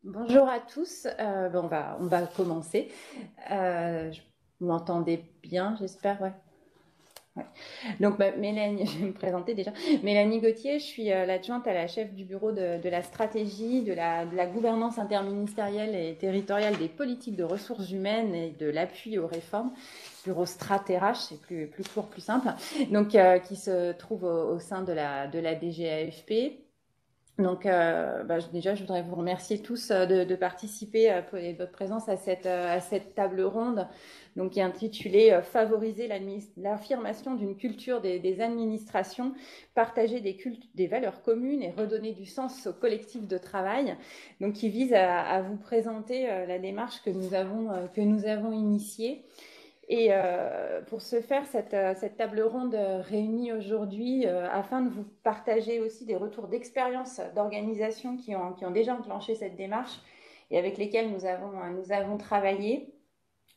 Bonjour à tous. On va commencer. Vous m'entendez bien, j'espère, ouais. Ouais. Donc, Mélanie, je vais me présenter déjà. Mélanie Gauthier, je suis l'adjointe à la chef du bureau de la stratégie, de la gouvernance interministérielle et territoriale des politiques de ressources humaines et de l'appui aux réformes. Bureau StratRH, c'est plus court, plus simple. Donc, qui se trouve au sein de la DGAFP. Donc, déjà, je voudrais vous remercier tous de participer et de votre présence à cette table ronde, donc qui est intitulée Favoriser l'affirmation d'une culture des administrations, partager des valeurs communes et redonner du sens au collectif de travail. Donc, qui vise à vous présenter la démarche que nous avons initiée. Et pour ce faire, cette table ronde réunie aujourd'hui afin de vous partager aussi des retours d'expérience d'organisations qui ont déjà enclenché cette démarche et avec lesquelles nous avons travaillé.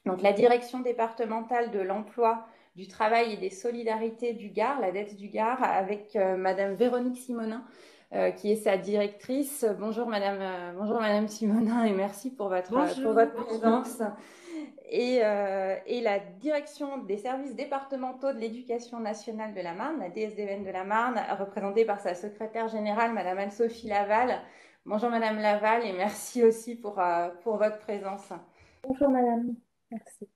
Donc la direction départementale de l'emploi, du travail et des solidarités du Gard, la DETS du Gard, avec Madame Véronique Simonin, qui est sa directrice. Bonjour Madame Simonin et merci pour Bonjour. votre présence et la direction des services départementaux de l'éducation nationale de la Marne, la DSDN de la Marne, représentée par sa secrétaire générale, Madame Anne-Sophie Laval. Bonjour Madame Laval et merci aussi pour votre présence. Bonjour madame, merci.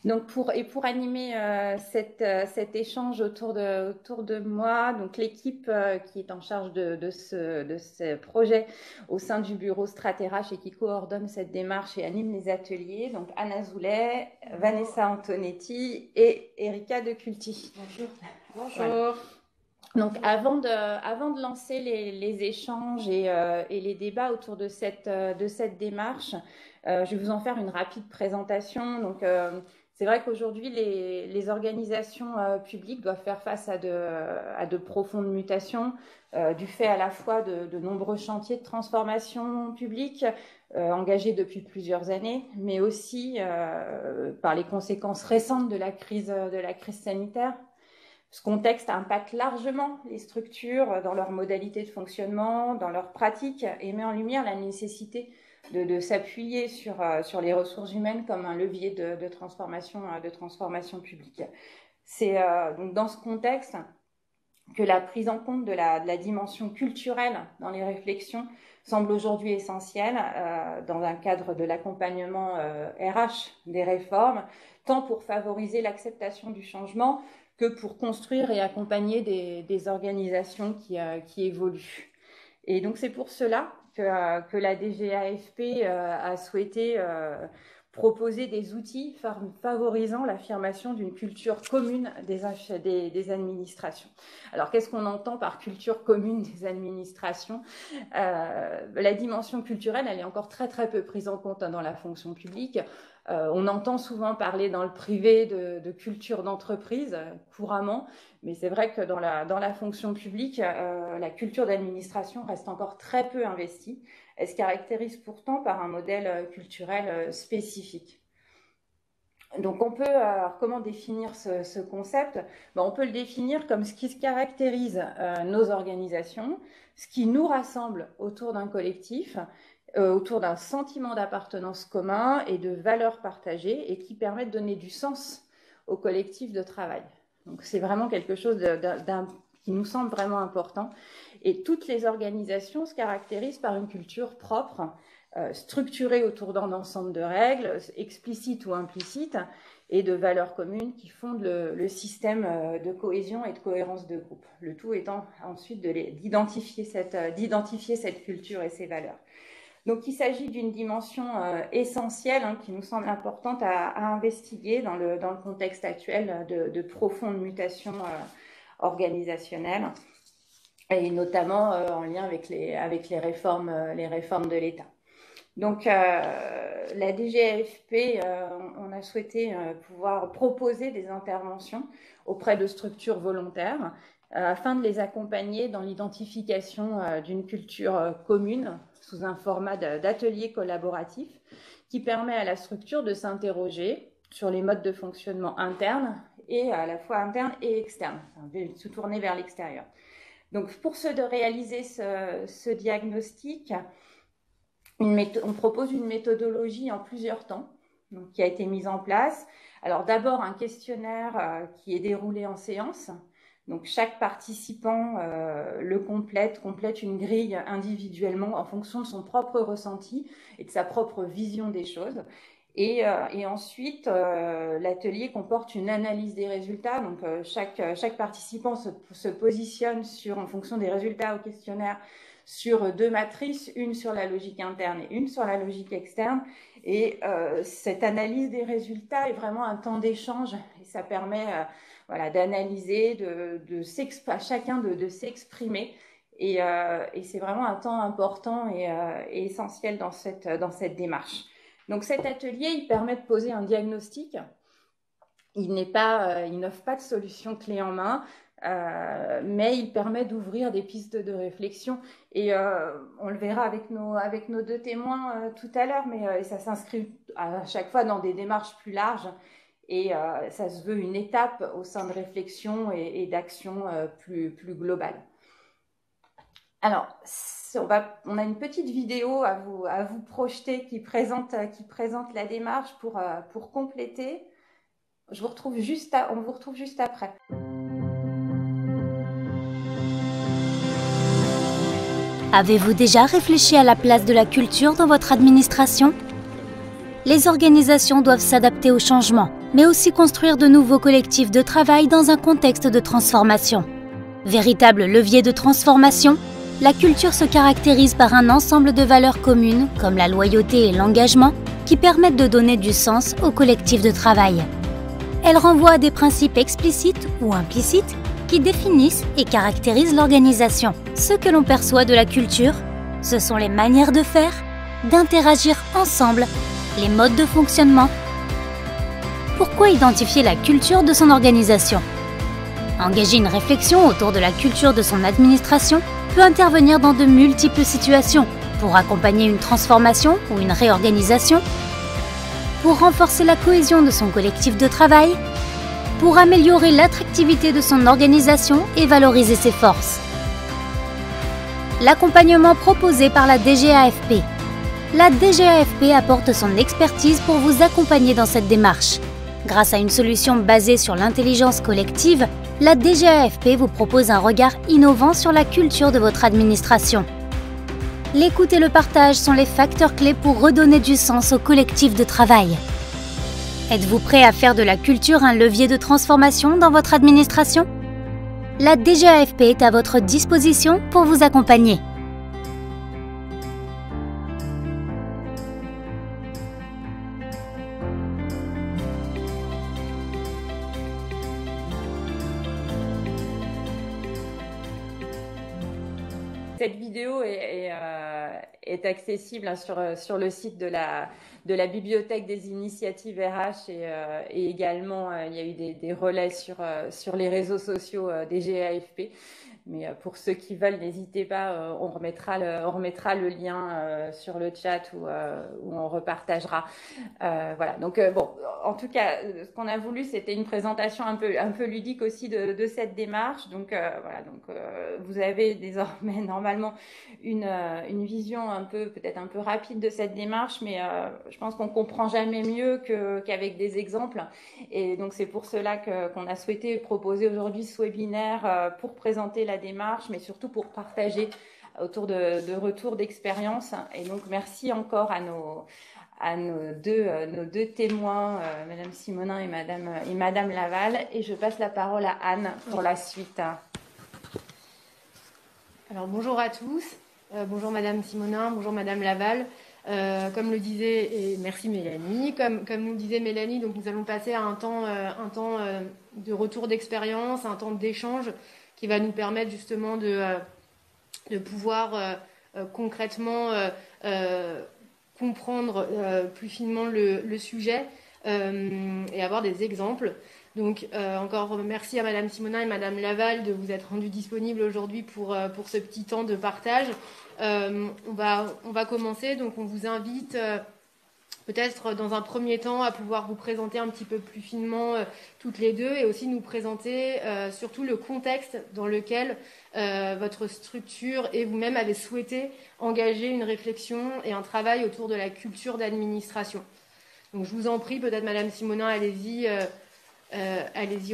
Donc pour animer cet échange autour de moi, donc l'équipe qui est en charge de ce projet au sein du bureau StratRH et qui coordonne cette démarche et anime les ateliers, donc Anna Zoulet, Vanessa Antonetti et Erika De Culti. Bonjour. Voilà. Bonjour. Donc avant de lancer les échanges et les débats autour de cette démarche, je vais vous en faire une rapide présentation. Donc c'est vrai qu'aujourd'hui les organisations publiques doivent faire face à de profondes mutations du fait à la fois de nombreux chantiers de transformation publique engagés depuis plusieurs années, mais aussi par les conséquences récentes de la crise sanitaire. Ce contexte impacte largement les structures dans leurs modalités de fonctionnement, dans leurs pratiques, et met en lumière la nécessité de s'appuyer sur les ressources humaines comme un levier de transformation publique. C'est donc dans ce contexte que la prise en compte de la dimension culturelle dans les réflexions semble aujourd'hui essentielle dans un cadre de l'accompagnement RH des réformes, tant pour favoriser l'acceptation du changement que pour construire et accompagner des organisations qui évoluent. Et donc c'est pour cela que la DGAFP a souhaité proposer des outils favorisant l'affirmation d'une culture commune des administrations. Alors qu'est-ce qu'on entend par culture commune des administrations? La dimension culturelle, elle est encore très peu prise en compte dans la fonction publique. On entend souvent parler dans le privé de culture d'entreprise couramment, mais c'est vrai que dans la fonction publique, la culture d'administration reste encore très peu investie. Elle se caractérise pourtant par un modèle culturel spécifique. Donc on peut, alors comment définir ce concept? On peut le définir comme ce qui se caractérise nos organisations, ce qui nous rassemble autour d'un collectif, autour d'un sentiment d'appartenance commun et de valeurs partagées et qui permet de donner du sens au collectif de travail. Donc c'est vraiment quelque chose qui nous semble vraiment important. Et toutes les organisations se caractérisent par une culture propre, structurée autour d'un ensemble de règles, explicites ou implicites, et de valeurs communes qui fondent le système de cohésion et de cohérence de groupe. Le tout étant ensuite d'identifier cette culture et ces valeurs. Donc il s'agit d'une dimension essentielle qui nous semble importante à investiguer dans le contexte actuel de profondes mutations organisationnelles et notamment en lien avec les réformes de l'État. Donc, la DGAFP, on a souhaité pouvoir proposer des interventions auprès de structures volontaires afin de les accompagner dans l'identification d'une culture commune sous un format d'atelier collaboratif qui permet à la structure de s'interroger sur les modes de fonctionnement internes et à la fois internes et externes, de se tourner vers l'extérieur. Donc, pour de réaliser ce diagnostic, on propose une méthodologie en plusieurs temps, donc, qui a été mise en place. Alors d'abord un questionnaire qui est déroulé en séance. Donc chaque participant complète une grille individuellement en fonction de son propre ressenti et de sa propre vision des choses. Et ensuite, l'atelier comporte une analyse des résultats. Donc chaque participant se positionne en fonction des résultats au questionnaire sur 2 matrices, une sur la logique interne et une sur la logique externe. Et cette analyse des résultats est vraiment un temps d'échange et ça permet voilà, d'analyser, à chacun de s'exprimer. Et c'est vraiment un temps important et essentiel dans cette démarche. Donc cet atelier, il permet de poser un diagnostic. Il n'offre pas de solution clé en main, mais il permet d'ouvrir des pistes de réflexion. Et on le verra avec nos 2 témoins tout à l'heure, mais ça s'inscrit à chaque fois dans des démarches plus larges. Et ça se veut une étape au sein de réflexion et d'action plus globale. Alors, on a une petite vidéo à vous projeter qui présente la démarche pour compléter. On vous retrouve juste après. Avez-vous déjà réfléchi à la place de la culture dans votre administration ? Les organisations doivent s'adapter au changement, mais aussi construire de nouveaux collectifs de travail dans un contexte de transformation. Véritable levier de transformation, la culture se caractérise par un ensemble de valeurs communes, comme la loyauté et l'engagement, qui permettent de donner du sens au collectif de travail. Elle renvoie à des principes explicites ou implicites qui définissent et caractérisent l'organisation. Ce que l'on perçoit de la culture, ce sont les manières de faire, d'interagir ensemble, les modes de fonctionnement. Pourquoi identifier la culture de son organisation ? Engager une réflexion autour de la culture de son administration peut intervenir dans de multiples situations pour accompagner une transformation ou une réorganisation, pour renforcer la cohésion de son collectif de travail, pour améliorer l'attractivité de son organisation et valoriser ses forces. L'accompagnement proposé par la DGAFP. La DGAFP apporte son expertise pour vous accompagner dans cette démarche. Grâce à une solution basée sur l'intelligence collective, la DGAFP vous propose un regard innovant sur la culture de votre administration. L'écoute et le partage sont les facteurs clés pour redonner du sens au collectif de travail. Êtes-vous prêt à faire de la culture un levier de transformation dans votre administration ? La DGAFP est à votre disposition pour vous accompagner. Cette vidéo est accessible sur le site de la bibliothèque des initiatives RH et également il y a eu des relais sur les réseaux sociaux des GAFP. Mais pour ceux qui veulent, n'hésitez pas, on remettra le lien sur le chat ou on repartagera. Voilà. Donc bon, en tout cas, ce qu'on a voulu, c'était une présentation un peu ludique aussi de cette démarche. Donc voilà. Donc vous avez désormais normalement une vision peut-être un peu rapide de cette démarche, mais je pense qu'on comprend jamais mieux qu'avec des exemples. Et donc c'est pour cela qu'on a souhaité proposer aujourd'hui ce webinaire pour présenter la démarche, mais surtout pour partager autour de retours d'expérience. Et donc merci encore à nos deux témoins, Madame Simonin et Madame Laval. Et je passe la parole à Anne pour la suite. Alors bonjour à tous, bonjour Madame Simonin, bonjour Madame Laval. Comme le disait, et merci Mélanie, comme nous disait Mélanie, donc nous allons passer à un temps de retour d'expérience, un temps d'échange qui va nous permettre justement de pouvoir concrètement comprendre plus finement le sujet et avoir des exemples. Donc encore merci à Madame Simonin et Madame Laval de vous être rendues disponibles aujourd'hui pour ce petit temps de partage. On va commencer, donc on vous invite peut-être dans un premier temps à pouvoir vous présenter un petit peu plus finement toutes les deux et aussi nous présenter surtout le contexte dans lequel votre structure et vous-même avez souhaité engager une réflexion et un travail autour de la culture d'administration. Donc je vous en prie, peut-être Madame Simonin, allez-y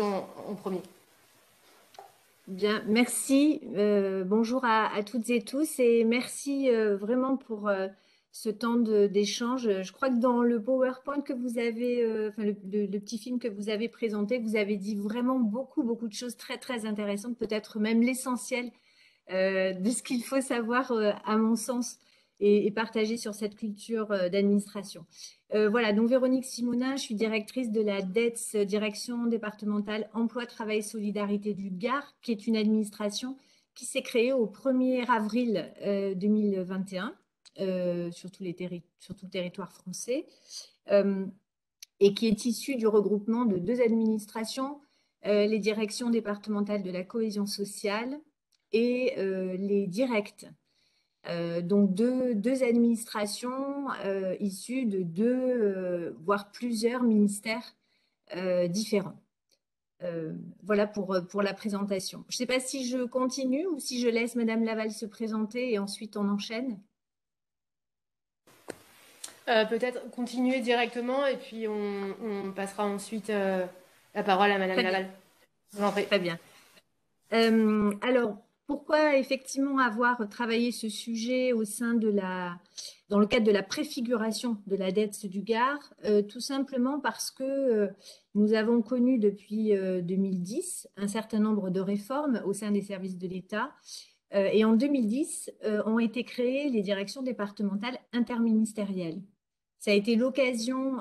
en premier. Bien, merci. Bonjour à toutes et tous et merci vraiment pour ce temps d'échange. Je crois que dans le PowerPoint que vous avez, enfin le petit film que vous avez présenté, vous avez dit vraiment beaucoup de choses très intéressantes, peut-être même l'essentiel de ce qu'il faut savoir à mon sens et partager sur cette culture d'administration. Voilà, donc Véronique Simonin, je suis directrice de la DETS, Direction départementale Emploi, Travail, Solidarité du Gard, qui est une administration qui s'est créée au 1er avril 2021 sur tout le territoire français et qui est issue du regroupement de 2 administrations, les directions départementales de la cohésion sociale et les directs. Donc deux administrations issues de 2, voire plusieurs ministères différents. Voilà pour la présentation. Je ne sais pas si je continue ou si je laisse Madame Laval se présenter et ensuite on enchaîne. Peut-être continuer directement et puis on passera ensuite la parole à Madame Laval. Très bien. Alors, pourquoi effectivement avoir travaillé ce sujet dans le cadre de la préfiguration de la DETS du Gard? Tout simplement parce que nous avons connu depuis 2010 un certain nombre de réformes au sein des services de l'État. Et en 2010, ont été créées les directions départementales interministérielles. Ça a été l'occasion,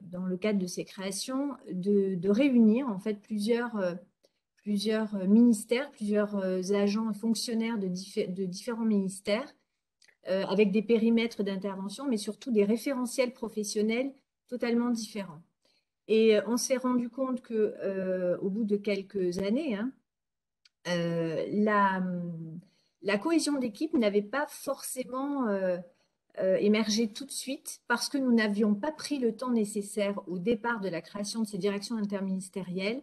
dans le cadre de ces créations, de réunir en fait plusieurs ministères, plusieurs agents et fonctionnaires de différents ministères, avec des périmètres d'intervention, mais surtout des référentiels professionnels totalement différents. Et on s'est rendu compte qu'au bout de quelques années, la cohésion d'équipe n'avait pas forcément émergé tout de suite parce que nous n'avions pas pris le temps nécessaire au départ de la création de ces directions interministérielles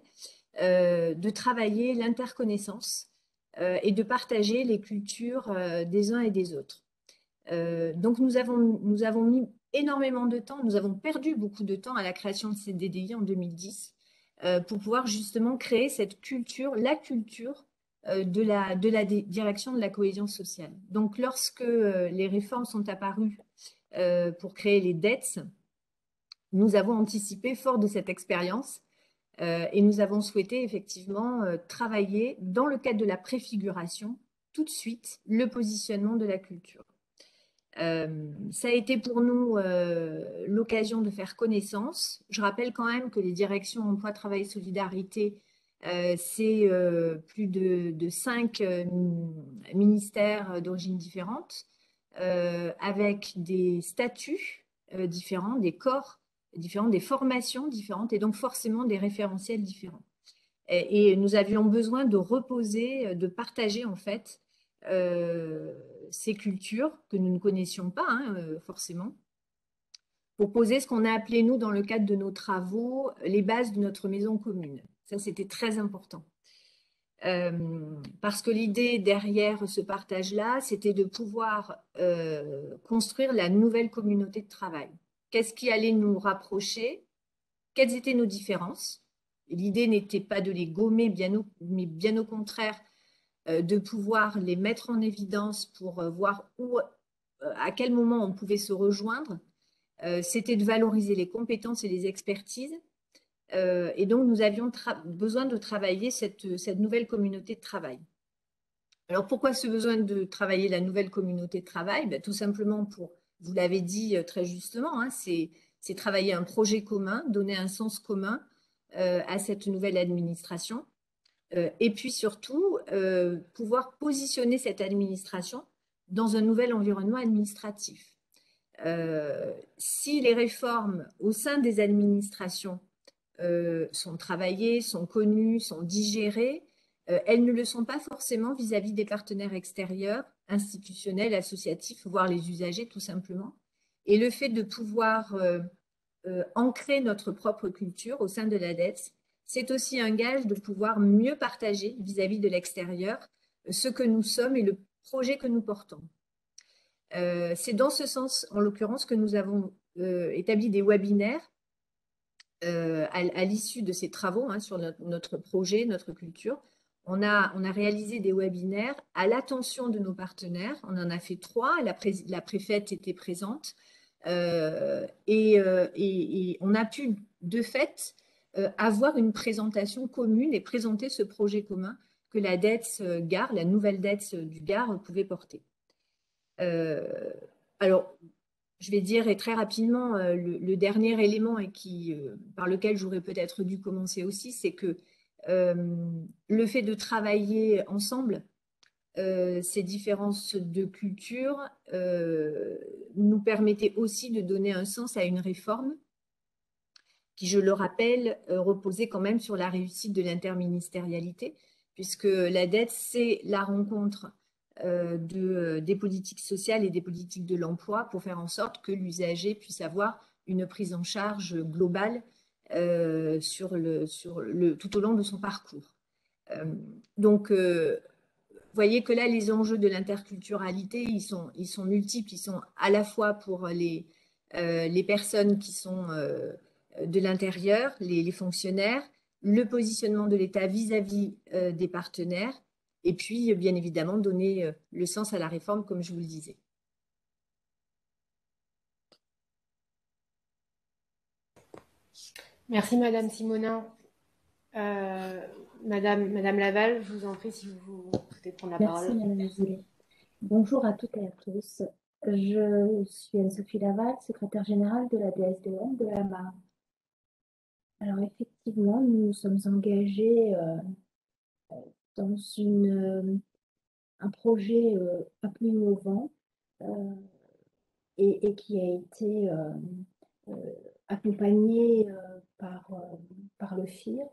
de travailler l'interconnaissance et de partager les cultures des uns et des autres. Donc nous avons mis énormément de temps, nous avons perdu beaucoup de temps à la création de ces DDI en 2010 pour pouvoir justement créer cette culture, la culture de la direction de la cohésion sociale. Donc lorsque les réformes sont apparues pour créer les DETS, nous avons anticipé fort de cette expérience et nous avons souhaité effectivement travailler dans le cadre de la préfiguration tout de suite le positionnement de la culture. Ça a été pour nous l'occasion de faire connaissance. Je rappelle quand même que les directions emploi, travail, solidarité, c'est plus de 5 ministères d'origine différente, avec des statuts différents, des corps différents, des formations différentes et donc forcément des référentiels différents. Et nous avions besoin de reposer, de partager en fait ces cultures que nous ne connaissions pas forcément, pour poser ce qu'on a appelé nous dans le cadre de nos travaux les bases de notre maison commune. Ça c'était très important. Parce que l'idée derrière ce partage-là, c'était de pouvoir construire la nouvelle communauté de travail. Qu'est-ce qui allait nous rapprocher? Quelles étaient nos différences? L'idée n'était pas de les gommer, mais bien au contraire, de pouvoir les mettre en évidence pour voir à quel moment on pouvait se rejoindre. C'était de valoriser les compétences et les expertises. Et donc, nous avions besoin de travailler cette nouvelle communauté de travail. Alors, pourquoi ce besoin de travailler la nouvelle communauté de travail? Ben, tout simplement pour, vous l'avez dit très justement, c'est travailler un projet commun, donner un sens commun à cette nouvelle administration. Et puis surtout, pouvoir positionner cette administration dans un nouvel environnement administratif. Si les réformes au sein des administrations sont travaillées, sont connues, sont digérées, elles ne le sont pas forcément vis-à-vis des partenaires extérieurs, institutionnels, associatifs, voire les usagers tout simplement, Et le fait de pouvoir ancrer notre propre culture au sein de la DETS, c'est aussi un gage de pouvoir mieux partager vis-à-vis de l'extérieur ce que nous sommes et le projet que nous portons. C'est dans ce sens, en l'occurrence, que nous avons établi des webinaires à l'issue de ces travaux sur notre projet, notre culture. On a réalisé des webinaires à l'attention de nos partenaires. On en a fait 3. La préfète était présente. Et on a pu, de fait, avoir une présentation commune et présenter ce projet commun que la DETS Gare, la nouvelle DETS du Gard, pouvait porter. Alors, je vais dire et très rapidement le dernier élément et par lequel j'aurais peut-être dû commencer aussi, c'est que le fait de travailler ensemble, ces différences de culture nous permettaient aussi de donner un sens à une réforme qui, je le rappelle, reposait quand même sur la réussite de l'interministérialité, puisque la dette, c'est la rencontre des politiques sociales et des politiques de l'emploi pour faire en sorte que l'usager puisse avoir une prise en charge globale tout au long de son parcours. Donc, vous voyez que là, les enjeux de l'interculturalité, ils sont multiples. Ils sont à la fois pour les personnes qui sont de l'intérieur, les fonctionnaires, le positionnement de l'État vis-à-vis des partenaires, et puis, bien évidemment, donner le sens à la réforme, comme je vous le disais. Merci, Madame Simonin. Madame Laval, je vous en prie si vous souhaitez prendre la parole. Merci, Madame Goulet. Bonjour à toutes et à tous. Je suis Anne-Sophie Laval, secrétaire générale de la DSDN de la Marne. Alors, effectivement, nous nous sommes engagés dans un projet un peu innovant et qui a été accompagné par le FIR,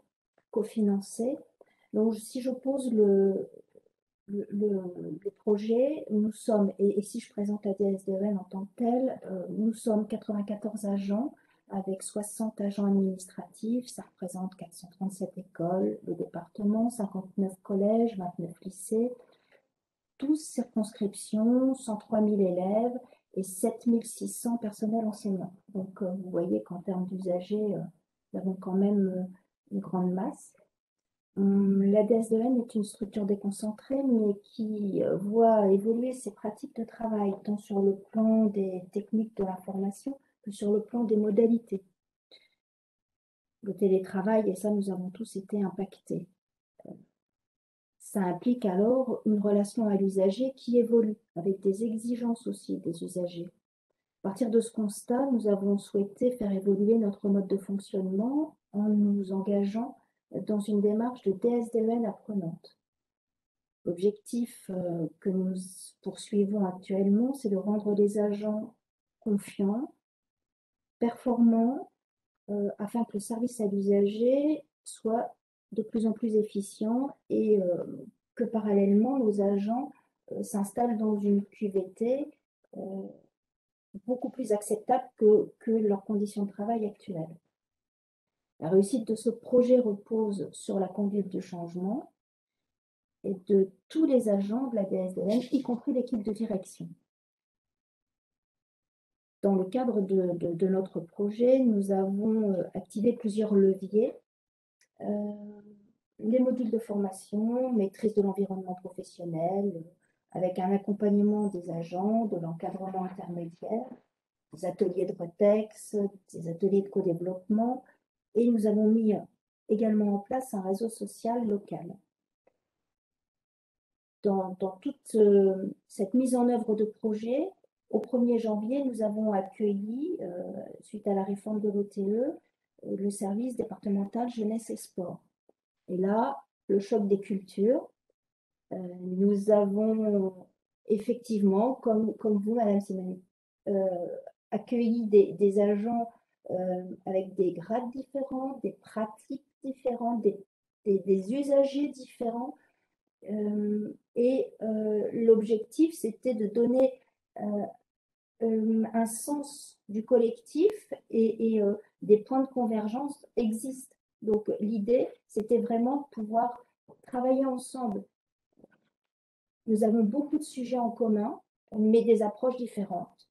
cofinancé. Donc, si je pose le projet, nous sommes, et si je présente la DSDN en tant que telle, nous sommes 94 agents avec 60 agents administratifs, ça représente 437 écoles, le département, 59 collèges, 29 lycées, 12 circonscriptions, 103 000 élèves et 7 600 personnels enseignants. Donc, vous voyez qu'en termes d'usagers, nous avons quand même une grande masse. La DSDN est une structure déconcentrée, mais qui voit évoluer ses pratiques de travail, tant sur le plan des techniques de l'information que sur le plan des modalités. Le télétravail, et ça, nous avons tous été impactés. Ça implique alors une relation à l'usager qui évolue, avec des exigences aussi des usagers. À partir de ce constat, nous avons souhaité faire évoluer notre mode de fonctionnement en nous engageant dans une démarche de DSDN apprenante. L'objectif que nous poursuivons actuellement, c'est de rendre les agents confiants, performants, afin que le service à l'usager soit de plus en plus efficient et que parallèlement, nos agents s'installent dans une QVT beaucoup plus acceptable que leurs conditions de travail actuelles. La réussite de ce projet repose sur la conduite du changement et de tous les agents de la DSDN, y compris l'équipe de direction. Dans le cadre de notre projet, nous avons activé plusieurs leviers. Les modules de formation, maîtrise de l'environnement professionnel, avec un accompagnement des agents, de l'encadrement intermédiaire, des ateliers de retex, des ateliers de co-développement, et nous avons mis également en place un réseau social local. Dans toute cette mise en œuvre de projet, au 1er janvier, nous avons accueilli, suite à la réforme de l'OTE, le service départemental jeunesse et sport. Et là, le choc des cultures. Nous avons effectivement, comme vous, Madame Simoni, accueilli des agents avec des grades différents, des pratiques différentes, des usagers différents. Et l'objectif, c'était de donner un sens du collectif et des points de convergence existent. Donc l'idée, c'était vraiment de pouvoir travailler ensemble. Nous avons beaucoup de sujets en commun, mais des approches différentes.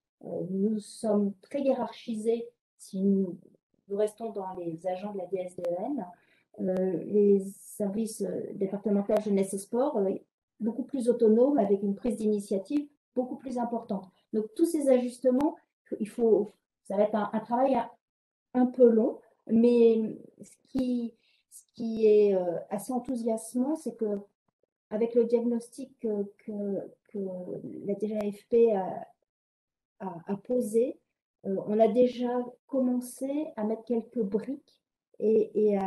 Nous sommes très hiérarchisés si nous restons dans les agents de la DSDEN. Les services départementaux jeunesse et sport, beaucoup plus autonomes, avec une prise d'initiative beaucoup plus importante. Donc tous ces ajustements, ça va être un travail un peu long, mais ce qui est assez enthousiasmant, c'est que avec le diagnostic que la DGAFP a posé, on a déjà commencé à mettre quelques briques et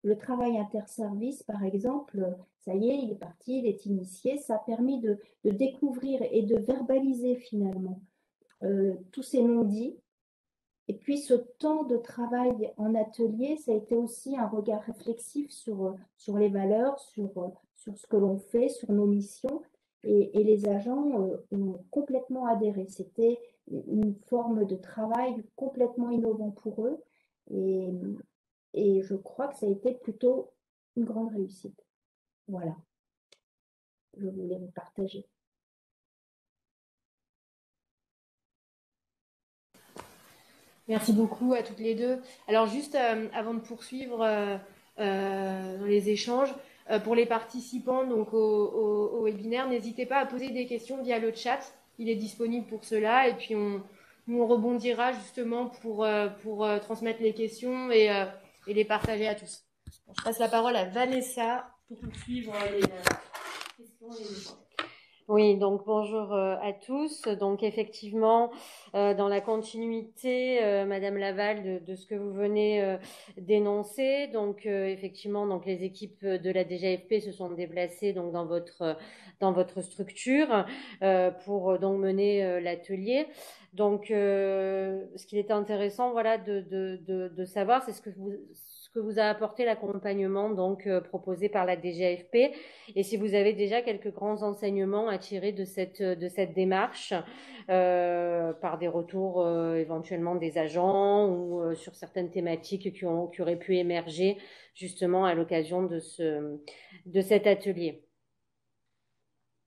le travail interservice, par exemple, ça y est, il est parti, il est initié. Ça a permis de découvrir et de verbaliser finalement tous ces non-dits. Et puis ce temps de travail en atelier, ça a été aussi un regard réflexif sur les valeurs, sur ce que l'on fait, sur nos missions. Et les agents ont complètement adhéré. C'était une forme de travail complètement innovant pour eux. Et, et je crois que ça a été plutôt une grande réussite. Voilà, je voulais vous partager. Merci beaucoup à toutes les deux. Alors juste avant de poursuivre dans les échanges, pour les participants donc au webinaire, n'hésitez pas à poser des questions via le chat. Il est disponible pour cela et puis on rebondira justement pour transmettre les questions et les partager à tous. Bon, je passe la parole à Vanessa pour poursuivre les questions et les échanges. Oui, donc bonjour à tous. Donc effectivement, dans la continuité, Madame Laval, de ce que vous venez d'énoncer, donc effectivement, donc les équipes de la DGAFP se sont déplacées donc dans votre structure pour donc mener l'atelier. Donc, ce qu'il était intéressant, voilà, de savoir, c'est ce que vous a apporté l'accompagnement donc proposé par la DGAFP. Et si vous avez déjà quelques grands enseignements à tirer de cette démarche par des retours éventuellement des agents ou sur certaines thématiques qui auraient pu émerger justement à l'occasion de cet atelier.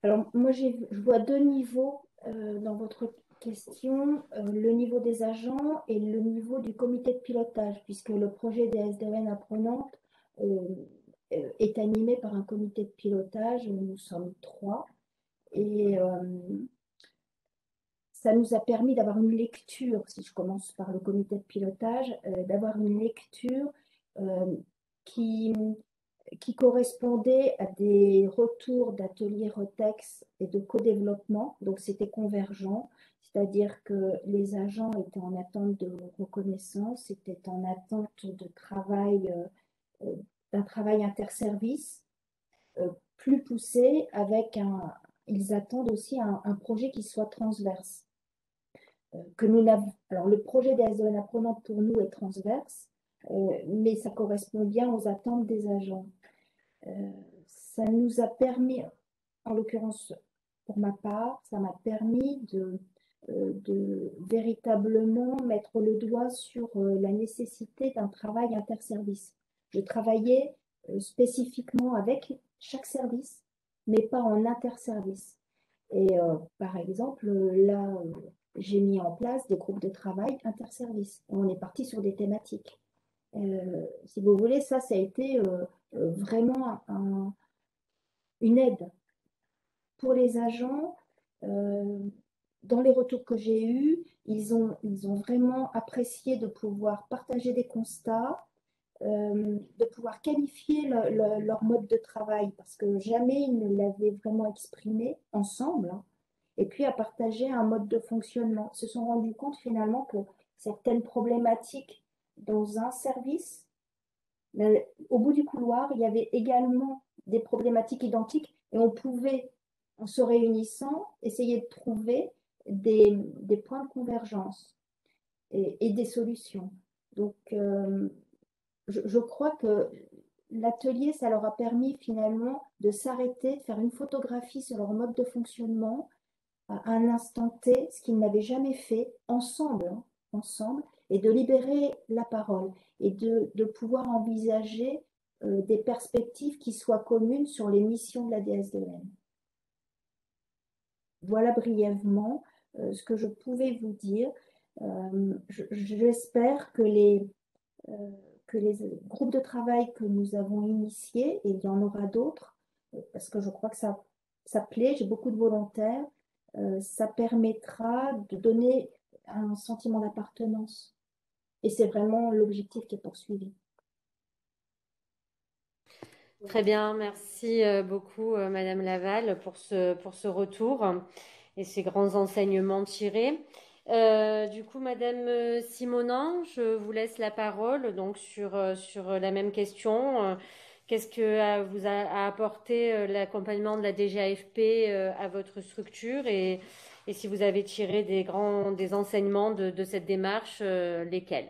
Alors moi, je vois deux niveaux dans votre question, le niveau des agents et le niveau du comité de pilotage, puisque le projet des SDN apprenantes est animé par un comité de pilotage. Nous sommes 3 et ça nous a permis d'avoir une lecture, si je commence par le comité de pilotage, d'avoir une lecture qui correspondait à des retours d'ateliers Retex et de co-développement. Donc, c'était convergent, c'est-à-dire que les agents étaient en attente de reconnaissance, étaient en attente de travail, d'un travail interservice plus poussé, avec ils attendent aussi un projet qui soit transverse. Que nous n'avons. Alors, le projet des SDN apprenantes pour nous est transverse, mais ça correspond bien aux attentes des agents. Ça nous a permis, en l'occurrence pour ma part, ça m'a permis de véritablement mettre le doigt sur la nécessité d'un travail interservice. Je travaillais spécifiquement avec chaque service, mais pas en interservice. Et par exemple, là, j'ai mis en place des groupes de travail interservices. On est parti sur des thématiques. Si vous voulez, ça a été vraiment une aide pour les agents. Dans les retours que j'ai eus, ils ont vraiment apprécié de pouvoir partager des constats, de pouvoir qualifier leur mode de travail, parce que jamais ils ne l'avaient vraiment exprimé ensemble, hein, et puis à partager un mode de fonctionnement. Ils se sont rendus compte finalement que certaines problématiques dans un service, au bout du couloir, il y avait également des problématiques identiques et on pouvait, en se réunissant, essayer de trouver des points de convergence et des solutions. Donc, je crois que l'atelier, ça leur a permis finalement de s'arrêter, de faire une photographie sur leur mode de fonctionnement à un instant T ce qu'ils n'avaient jamais fait ensemble, hein, ensemble, et de libérer la parole et de pouvoir envisager des perspectives qui soient communes sur les missions de la DSDN. Voilà brièvement ce que je pouvais vous dire. J'espère euh, que les groupes de travail que nous avons initiés, et il y en aura d'autres, parce que je crois que ça plaît, j'ai beaucoup de volontaires, ça permettra de donner un sentiment d'appartenance. Et c'est vraiment l'objectif qui est poursuivi. Très bien, merci beaucoup Madame Laval pour ce retour et ces grands enseignements tirés. Du coup, Madame Simonin, je vous laisse la parole donc sur la même question. Qu'est-ce que vous a apporté l'accompagnement de la DGAFP à votre structure et si vous avez tiré des enseignements de cette démarche, lesquels?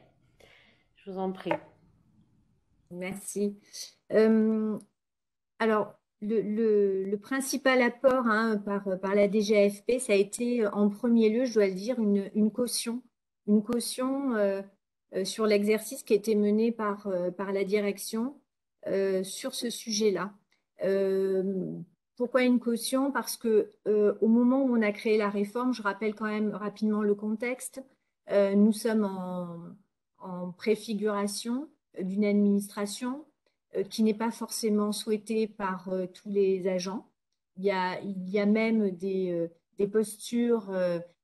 Je vous en prie. Merci. Alors, le principal apport hein, par la DGAFP, ça a été en premier lieu, je dois le dire, une caution. Une caution sur l'exercice qui a été mené par la direction sur ce sujet-là. Pourquoi une caution? Parce que au moment où on a créé la réforme, je rappelle quand même rapidement le contexte, nous sommes en préfiguration d'une administration qui n'est pas forcément souhaité par tous les agents. Il y a même des postures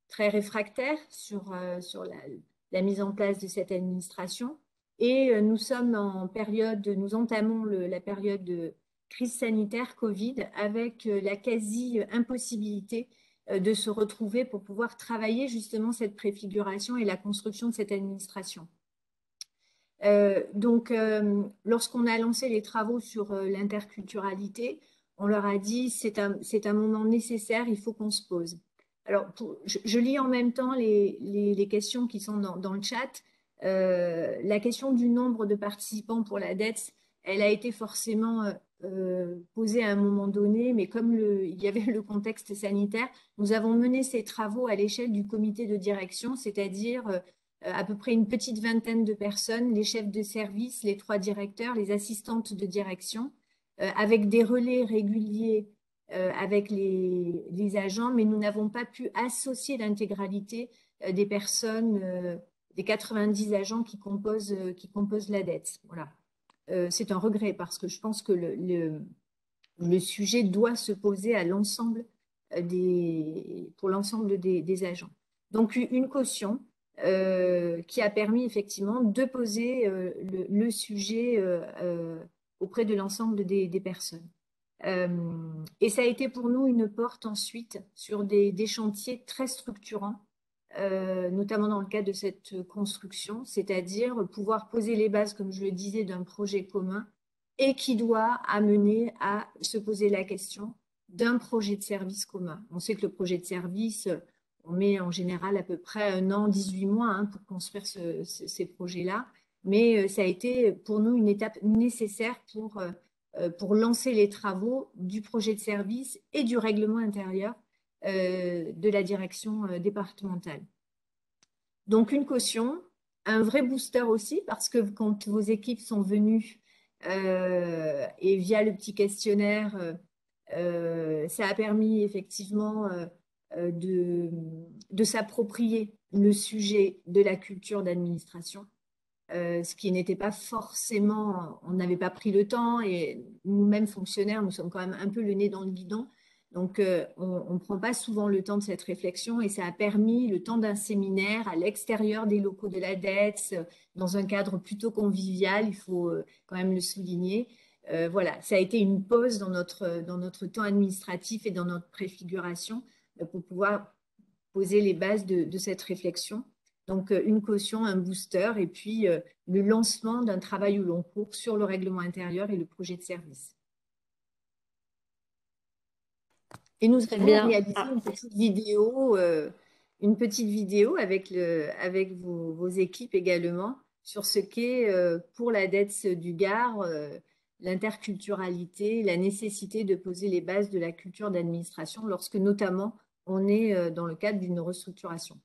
très réfractaires sur la mise en place de cette administration. Et nous sommes en période, nous entamons la période de crise sanitaire Covid avec la quasi-impossibilité de se retrouver pour pouvoir travailler justement cette préfiguration et la construction de cette administration. Donc, lorsqu'on a lancé les travaux sur l'interculturalité, on leur a dit c'est un moment nécessaire, il faut qu'on se pose. Alors, je lis en même temps les questions qui sont dans le chat. La question du nombre de participants pour la dette, elle a été forcément posée à un moment donné, mais comme il y avait le contexte sanitaire, nous avons mené ces travaux à l'échelle du comité de direction, c'est-à-dire à peu près une petite vingtaine de personnes, les chefs de service, les 3 directeurs, les assistantes de direction, avec des relais réguliers avec les agents, mais nous n'avons pas pu associer l'intégralité des personnes, des 90 agents qui composent la dette. Voilà. C'est un regret parce que je pense que le sujet doit se poser à l'ensemble pour l'ensemble des agents. Donc, une caution qui a permis effectivement de poser le sujet auprès de l'ensemble des personnes. Et ça a été pour nous une porte ensuite sur des chantiers très structurants, notamment dans le cadre de cette construction, c'est-à-dire pouvoir poser les bases, comme je le disais, d'un projet commun et qui doit amener à se poser la question d'un projet de service commun. On sait que le projet de service, on met en général à peu près 1 an, 18 mois hein, pour construire ces projets-là, mais ça a été pour nous une étape nécessaire pour lancer les travaux du projet de service et du règlement intérieur de la direction départementale. Donc une caution, un vrai booster aussi, parce que quand vos équipes sont venues et via le petit questionnaire, ça a permis effectivement de s'approprier le sujet de la culture d'administration. Ce qui n'était pas forcément, on n'avait pas pris le temps et nous-mêmes fonctionnaires, nous sommes quand même un peu le nez dans le guidon. Donc, on ne prend pas souvent le temps de cette réflexion et ça a permis le temps d'un séminaire à l'extérieur des locaux de la DETS, dans un cadre plutôt convivial, il faut quand même le souligner. Voilà, ça a été une pause dans notre temps administratif et dans notre préfiguration pour pouvoir poser les bases de cette réflexion. Donc, une caution, un booster et puis le lancement d'un travail au long cours sur le règlement intérieur et le projet de service. Et nous avons réalisé une petite vidéo avec vos équipes également sur ce qu'est pour la DETS du Gard l'interculturalité, la nécessité de poser les bases de la culture d'administration lorsque notamment on est dans le cadre d'une restructuration.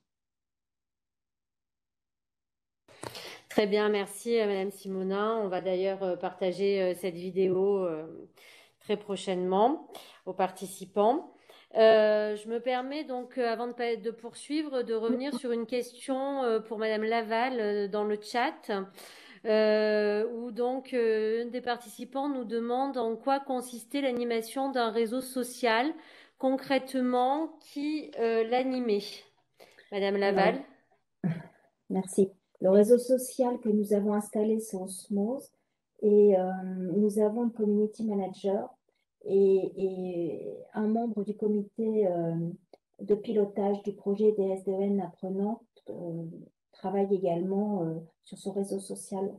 Très bien, merci Madame Simonin. On va d'ailleurs partager cette vidéo très prochainement aux participants. Je me permets donc, avant de poursuivre, de revenir sur une question pour Madame Laval dans le chat, où donc un des participants nous demande en quoi consistait l'animation d'un réseau social. Concrètement, qui l'animait? Madame Laval. Merci. Le réseau social que nous avons installé, c'est Osmose, et nous avons une community manager et un membre du comité de pilotage du projet des SDN apprenantes travaille également sur ce réseau social.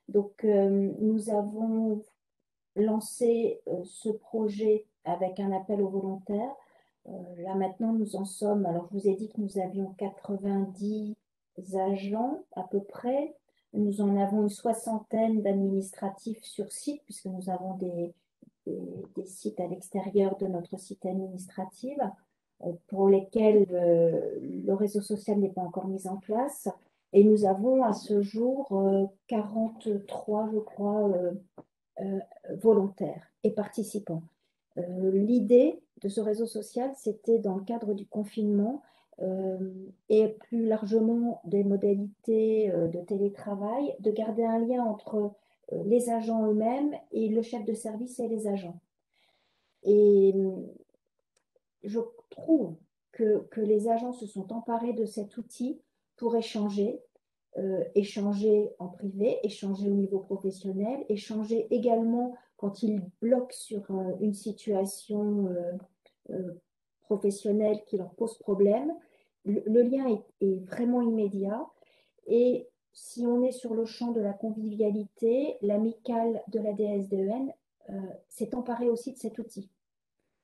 Donc, nous avons lancé ce projet avec un appel aux volontaires. Là maintenant, nous en sommes, alors je vous ai dit que nous avions 90 agents à peu près. Nous en avons une soixantaine d'administratifs sur site, puisque nous avons des sites à l'extérieur de notre site administratif, pour lesquels le réseau social n'est pas encore mis en place. Et nous avons à ce jour 43, je crois, volontaires et participants. L'idée de ce réseau social, c'était dans le cadre du confinement et plus largement des modalités de télétravail, de garder un lien entre les agents eux-mêmes et le chef de service et les agents. Et je trouve que les agents se sont emparés de cet outil pour échanger, échanger en privé, échanger au niveau professionnel, échanger également quand ils bloquent sur une situation professionnelle qui leur pose problème. Le lien est vraiment immédiat. Et si on est sur le champ de la convivialité, l'amicale de la DSDEN s'est emparée aussi de cet outil.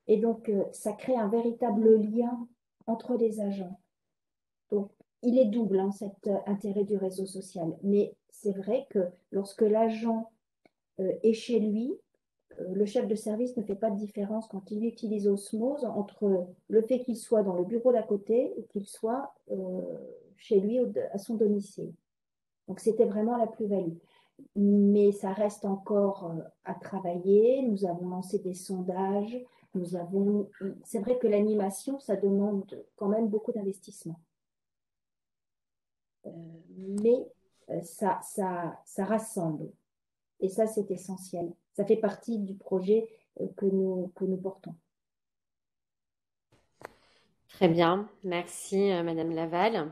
Et donc, ça crée un véritable lien entre les agents. Donc, il est double, hein, cet intérêt du réseau social. Mais c'est vrai que lorsque l'agent est chez lui, le chef de service ne fait pas de différence quand il utilise Osmose entre le fait qu'il soit dans le bureau d'à côté et qu'il soit chez lui à son domicile. Donc, c'était vraiment la plus-value. Mais ça reste encore à travailler. Nous avons lancé des sondages. C'est vrai que l'animation, ça demande quand même beaucoup d'investissement. Mais ça rassemble. Et ça, c'est essentiel. Ça fait partie du projet que nous portons. Très bien, merci Madame Laval.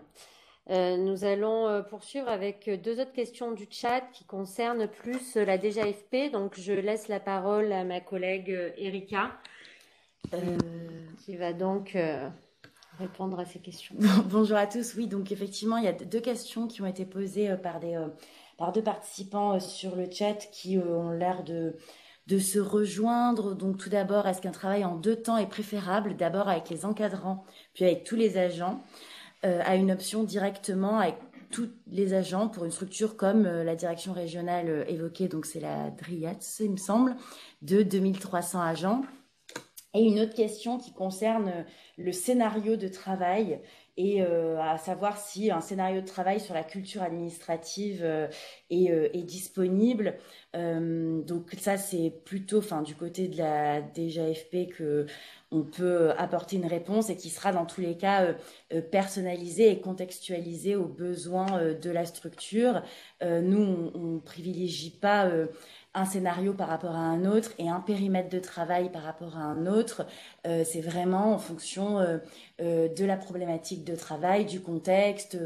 Nous allons poursuivre avec deux autres questions du chat qui concernent plus la DGAFP. Donc, je laisse la parole à ma collègue Erika, qui va donc répondre à ces questions. Bonjour à tous. Oui, donc effectivement, il y a deux questions qui ont été posées par deux participants sur le chat qui ont l'air de se rejoindre. Donc tout d'abord, est-ce qu'un travail en deux temps est préférable, d'abord avec les encadrants, puis avec tous les agents, à une option directement avec tous les agents pour une structure comme la direction régionale évoquée, donc c'est la DRIAT, il me semble, de 2300 agents. Et une autre question qui concerne le scénario de travail et à savoir si un scénario de travail sur la culture administrative est disponible. Donc ça, c'est plutôt du côté de la DGAFP que on peut apporter une réponse et qui sera dans tous les cas personnalisée et contextualisée aux besoins de la structure. Nous, on privilégie pas un scénario par rapport à un autre et un périmètre de travail par rapport à un autre. C'est vraiment en fonction de la problématique de travail, du contexte.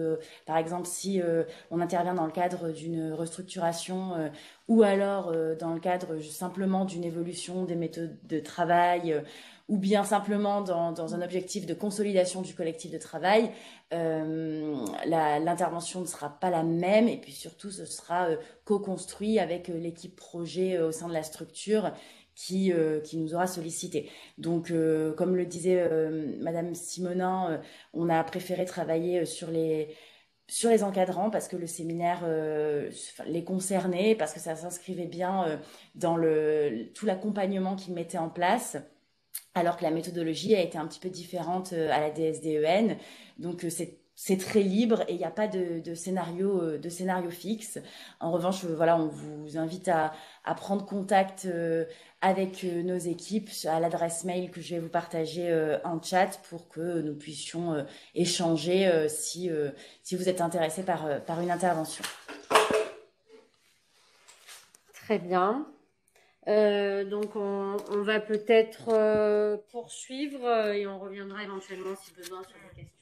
Par exemple, si on intervient dans le cadre d'une restructuration ou alors dans le cadre simplement d'une évolution des méthodes de travail ou bien simplement dans un objectif de consolidation du collectif de travail, l'intervention ne sera pas la même et puis surtout ce sera co-construit avec l'équipe projet au sein de la structure qui nous aura sollicité. Donc, comme le disait Madame Simonin, on a préféré travailler sur les encadrants parce que le séminaire les concernait, parce que ça s'inscrivait bien dans tout l'accompagnement qu'ils mettaient en place. alors que la méthodologie a été un petit peu différente à la DSDEN. Donc c'est très libre et il n'y a pas de scénario fixe. En revanche, voilà, on vous invite à prendre contact avec nos équipes à l'adresse mail que je vais vous partager en chat pour que nous puissions échanger si vous êtes intéressé par une intervention. Très bien. Donc on va peut-être poursuivre et on reviendra éventuellement si besoin sur des questions.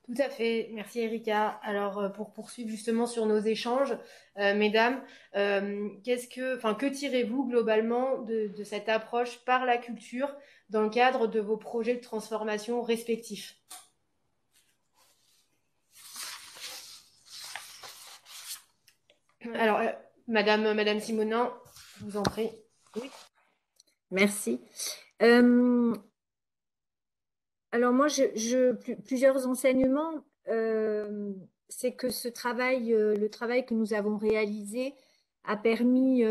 Tout à fait, merci Erika. Alors pour poursuivre justement sur nos échanges, mesdames, que tirez-vous globalement de cette approche par la culture dans le cadre de vos projets de transformation respectifs? Alors, Madame Simonin, je vous en prie. Oui, merci. Alors moi, plusieurs enseignements, c'est que le travail que nous avons réalisé a permis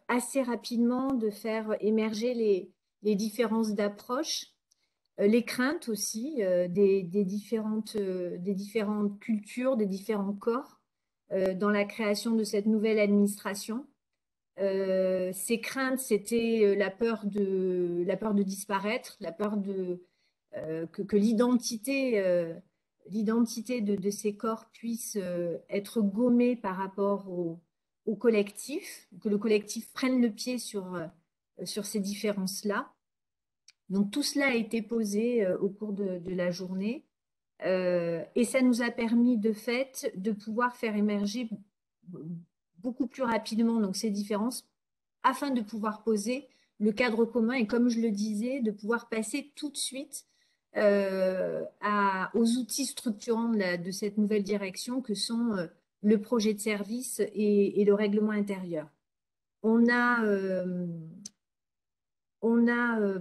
assez rapidement de faire émerger les différences d'approche, les craintes aussi des différentes cultures, des différents corps dans la création de cette nouvelle administration. Ces craintes, c'était la peur de disparaître, la peur que l'identité de ces corps puisse être gommée par rapport au collectif, que le collectif prenne le pied sur ces différences-là. Donc tout cela a été posé au cours de la journée et ça nous a permis de fait de pouvoir faire émerger beaucoup plus rapidement donc, ces différences afin de pouvoir poser le cadre commun et comme je le disais, de pouvoir passer tout de suite aux outils structurants de cette nouvelle direction que sont le projet de service et le règlement intérieur. On a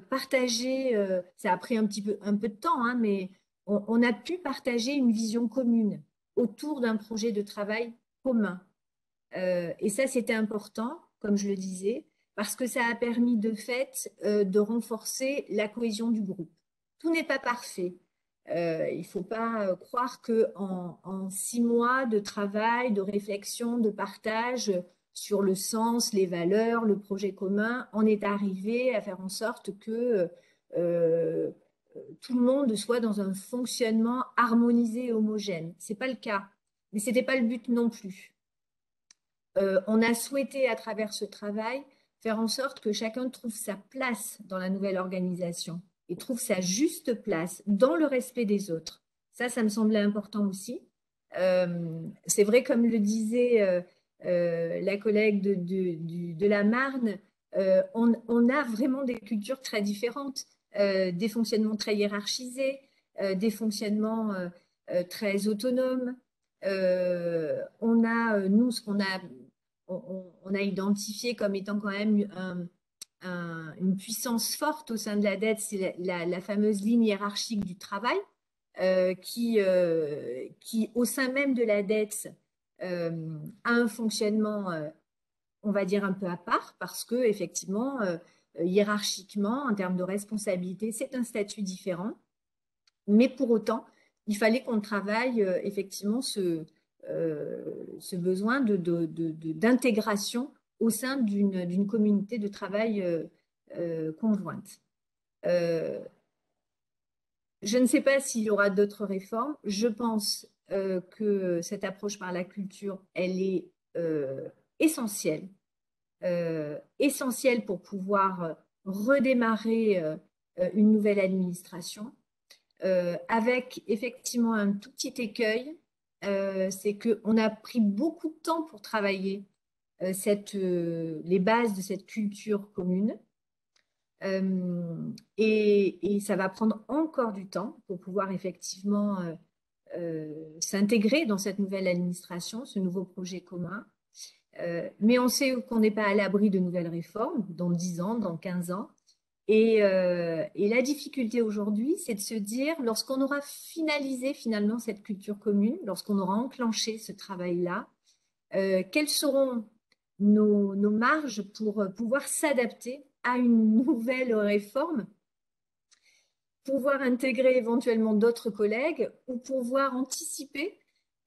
partagé, ça a pris un peu de temps, hein, mais on a pu partager une vision commune autour d'un projet de travail commun. Et ça, c'était important, comme je le disais, parce que ça a permis de fait de renforcer la cohésion du groupe. Tout n'est pas parfait. Il ne faut pas croire qu'en 6 mois de travail, de réflexion, de partage sur le sens, les valeurs, le projet commun, on est arrivé à faire en sorte que tout le monde soit dans un fonctionnement harmonisé et homogène. Ce n'est pas le cas, mais ce n'était pas le but non plus. On a souhaité, à travers ce travail, faire en sorte que chacun trouve sa place dans la nouvelle organisation et trouve sa juste place dans le respect des autres. Ça me semblait important aussi. C'est vrai, comme le disait la collègue de la Marne, on a vraiment des cultures très différentes, des fonctionnements très hiérarchisés, des fonctionnements très autonomes. On a, nous, ce qu'on a on a identifié comme étant quand même une puissance forte au sein de la dette, c'est la fameuse ligne hiérarchique du travail qui, au sein même de la dette, a un fonctionnement, on va dire, un peu à part, parce que effectivement, hiérarchiquement, en termes de responsabilité, c'est un statut différent. Mais pour autant, il fallait qu'on travaille effectivement ce besoin d'intégration au sein d'une communauté de travail conjointe. Je ne sais pas s'il y aura d'autres réformes. Je pense que cette approche par la culture, elle est essentielle. Essentielle pour pouvoir redémarrer une nouvelle administration. Avec effectivement un tout petit écueil, c'est qu'on a pris beaucoup de temps pour travailler les bases de cette culture commune. Et ça va prendre encore du temps pour pouvoir effectivement s'intégrer dans cette nouvelle administration, ce nouveau projet commun. Mais on sait qu'on n'est pas à l'abri de nouvelles réformes dans 10 ans, dans 15 ans. Et la difficulté aujourd'hui, c'est de se dire, lorsqu'on aura finalisé finalement cette culture commune, lorsqu'on aura enclenché ce travail-là, quelles seront nos marges pour pouvoir s'adapter à une nouvelle réforme, pouvoir intégrer éventuellement d'autres collègues ou pouvoir anticiper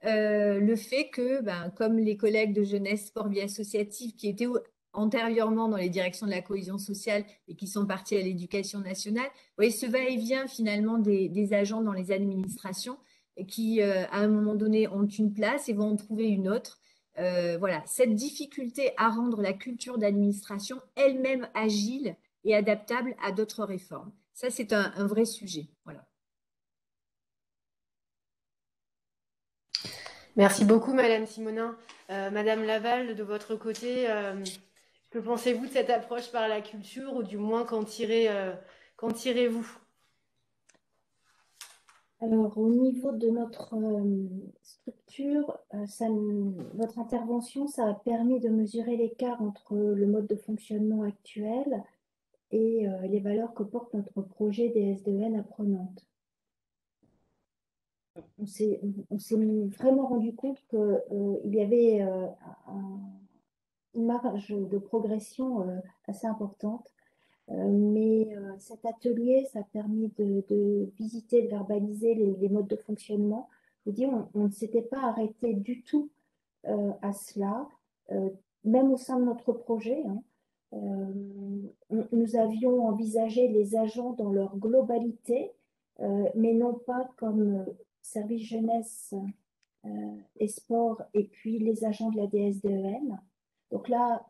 le fait que, comme les collègues de jeunesse, sport, vie associative qui étaient antérieurement dans les directions de la cohésion sociale et qui sont partis à l'éducation nationale, vous voyez, ce va-et-vient finalement des agents dans les administrations et qui, à un moment donné, ont une place et vont en trouver une autre. Voilà, cette difficulté à rendre la culture d'administration elle-même agile et adaptable à d'autres réformes. Ça, c'est un vrai sujet. Voilà. Merci beaucoup, Madame Simonin. Madame Laval, de votre côté, que pensez-vous de cette approche par la culture, ou du moins qu'en tirez-vous? Alors, au niveau de notre structure, votre intervention, ça a permis de mesurer l'écart entre le mode de fonctionnement actuel et les valeurs que porte notre projet des SDN apprenantes. On s'est vraiment rendu compte qu'il y avait une marge de progression assez importante. Mais cet atelier, ça a permis de visiter, de verbaliser les modes de fonctionnement. Je vous dis, on ne s'était pas arrêté du tout à cela, même au sein de notre projet, hein. Nous avions envisagé les agents dans leur globalité, mais non pas comme service jeunesse et sport, et puis les agents de la DSDEN. Donc là,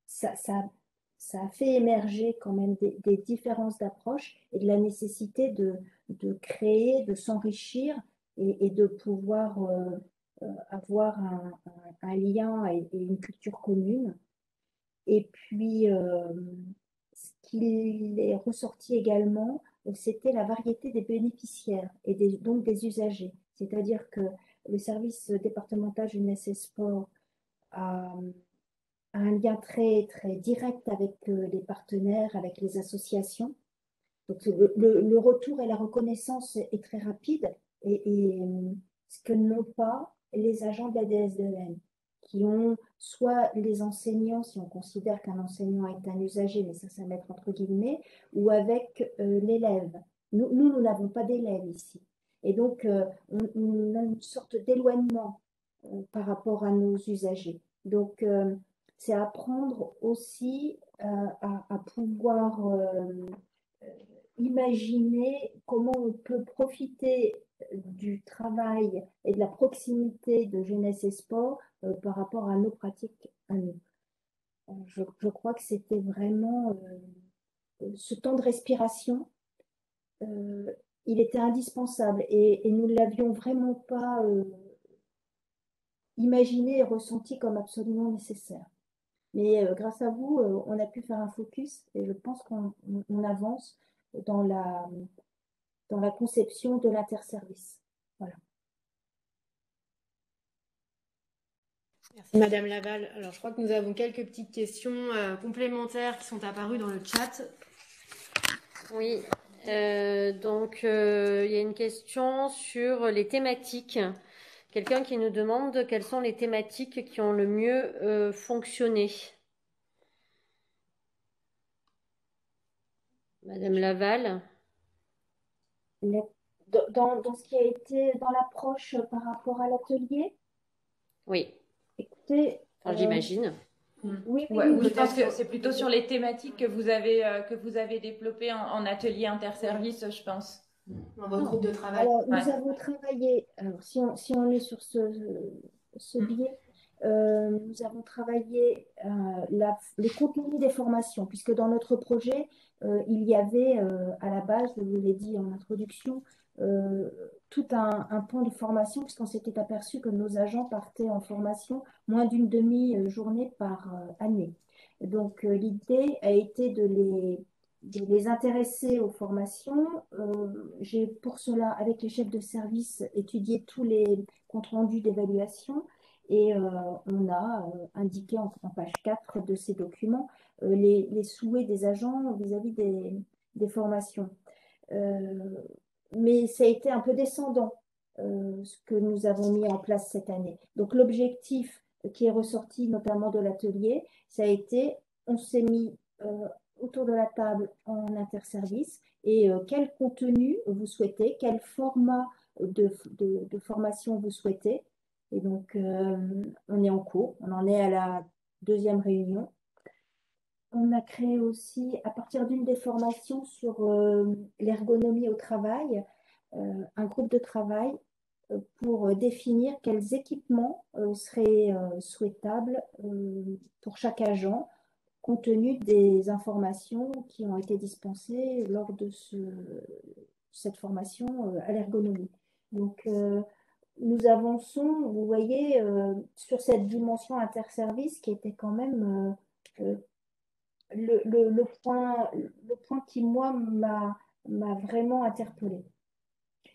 ça a fait émerger quand même des différences d'approche et de la nécessité de créer, de s'enrichir et de pouvoir avoir un lien et une culture commune. Et puis, ce qui est ressorti également, c'était la variété des bénéficiaires et donc des usagers. C'est-à-dire que le service départemental jeunesse et sport a un lien très, très direct avec les partenaires, avec les associations. Donc, le retour et la reconnaissance est très rapide et ce que n'ont pas les agents de la DSDEN, qui ont soit les enseignants, si on considère qu'un enseignant est un usager, mais ça mettre entre guillemets, ou avec l'élève. Nous n'avons pas d'élèves ici. Et donc, on a une sorte d'éloignement par rapport à nos usagers. Donc, c'est apprendre aussi à pouvoir imaginer comment on peut profiter du travail et de la proximité de jeunesse et sport par rapport à nos pratiques à nous. Je crois que c'était vraiment ce temps de respiration, il était indispensable et nous ne l'avions vraiment pas imaginé et ressenti comme absolument nécessaire. Mais grâce à vous, on a pu faire un focus et je pense qu'on avance dans la conception de l'interservice. Voilà. Merci Madame Laval. Alors je crois que nous avons quelques petites questions complémentaires qui sont apparues dans le chat. Oui, donc il y a une question sur les thématiques. Quelqu'un qui nous demande quelles sont les thématiques qui ont le mieux fonctionné. Madame Laval. Dans ce qui a été dans l'approche par rapport à l'atelier? Oui. Écoutez, j'imagine. Oui, je pense que c'est plutôt sur les thématiques que vous avez développées en atelier interservice, je pense. Dans votre groupe de travail. Alors, nous avons travaillé, alors, si on est sur ce biais, nous avons travaillé les contenus des formations, puisque dans notre projet, il y avait à la base, je vous l'ai dit en introduction, tout un pan de formation, puisqu'on s'était aperçu que nos agents partaient en formation moins d'une demi-journée par année. Donc, l'idée a été de les intéresser aux formations. J'ai pour cela, avec les chefs de service, étudié tous les comptes rendus d'évaluation et on a indiqué en page 4 de ces documents les souhaits des agents vis-à-vis des formations. Mais ça a été un peu descendant ce que nous avons mis en place cette année. Donc l'objectif, qui est ressorti notamment de l'atelier, ça a été, on s'est mis autour de la table en interservice et quel contenu vous souhaitez, quel format de formation vous souhaitez. Et donc, on est en cours, on en est à la deuxième réunion. On a créé aussi, à partir d'une des formations sur l'ergonomie au travail, un groupe de travail pour définir quels équipements seraient souhaitables pour chaque agent, compte tenu des informations qui ont été dispensées lors de cette formation à l'ergonomie. Donc, nous avançons, vous voyez, sur cette dimension interservice qui était quand même le point qui, moi, m'a vraiment interpellée.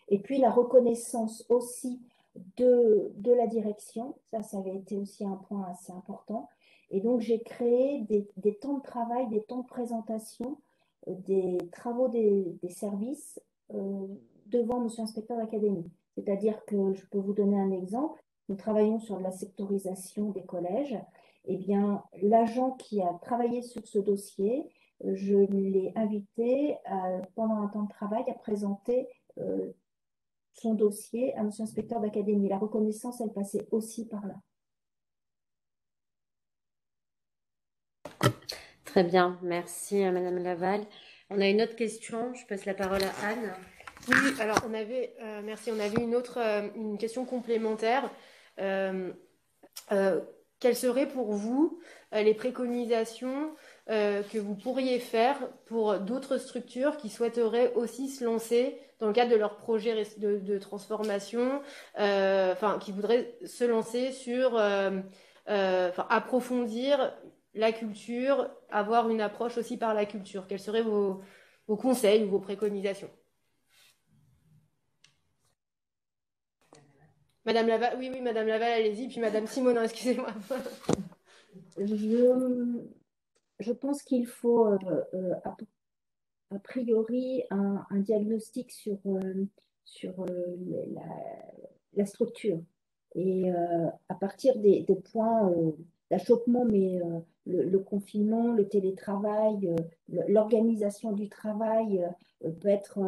Et puis la reconnaissance aussi de la direction, ça avait été aussi un point assez important. Et donc j'ai créé des temps de travail, des temps de présentation, des travaux des services devant Monsieur l'inspecteur d'académie. C'est-à-dire que je peux vous donner un exemple. Nous travaillons sur la sectorisation des collèges. Eh bien, l'agent qui a travaillé sur ce dossier, je l'ai invité pendant un temps de travail à présenter son dossier à Monsieur l'inspecteur d'académie. La reconnaissance, elle passait aussi par là. Très bien, merci Madame Laval. On a une autre question, je passe la parole à Anne. Oui, alors merci, on avait une question complémentaire. Quelles seraient pour vous les préconisations que vous pourriez faire pour d'autres structures qui souhaiteraient aussi se lancer dans le cadre de leur projet de transformation, qui voudraient se lancer sur approfondir la culture, avoir une approche aussi par la culture. Quels seraient vos conseils ou vos préconisations? Madame Laval, oui, Madame Laval, allez-y, puis Madame Simonin, excusez-moi. Je pense qu'il faut a priori un diagnostic sur la structure. Et à partir des points d'achoppement, mais le confinement, le télétravail, l'organisation du travail peut être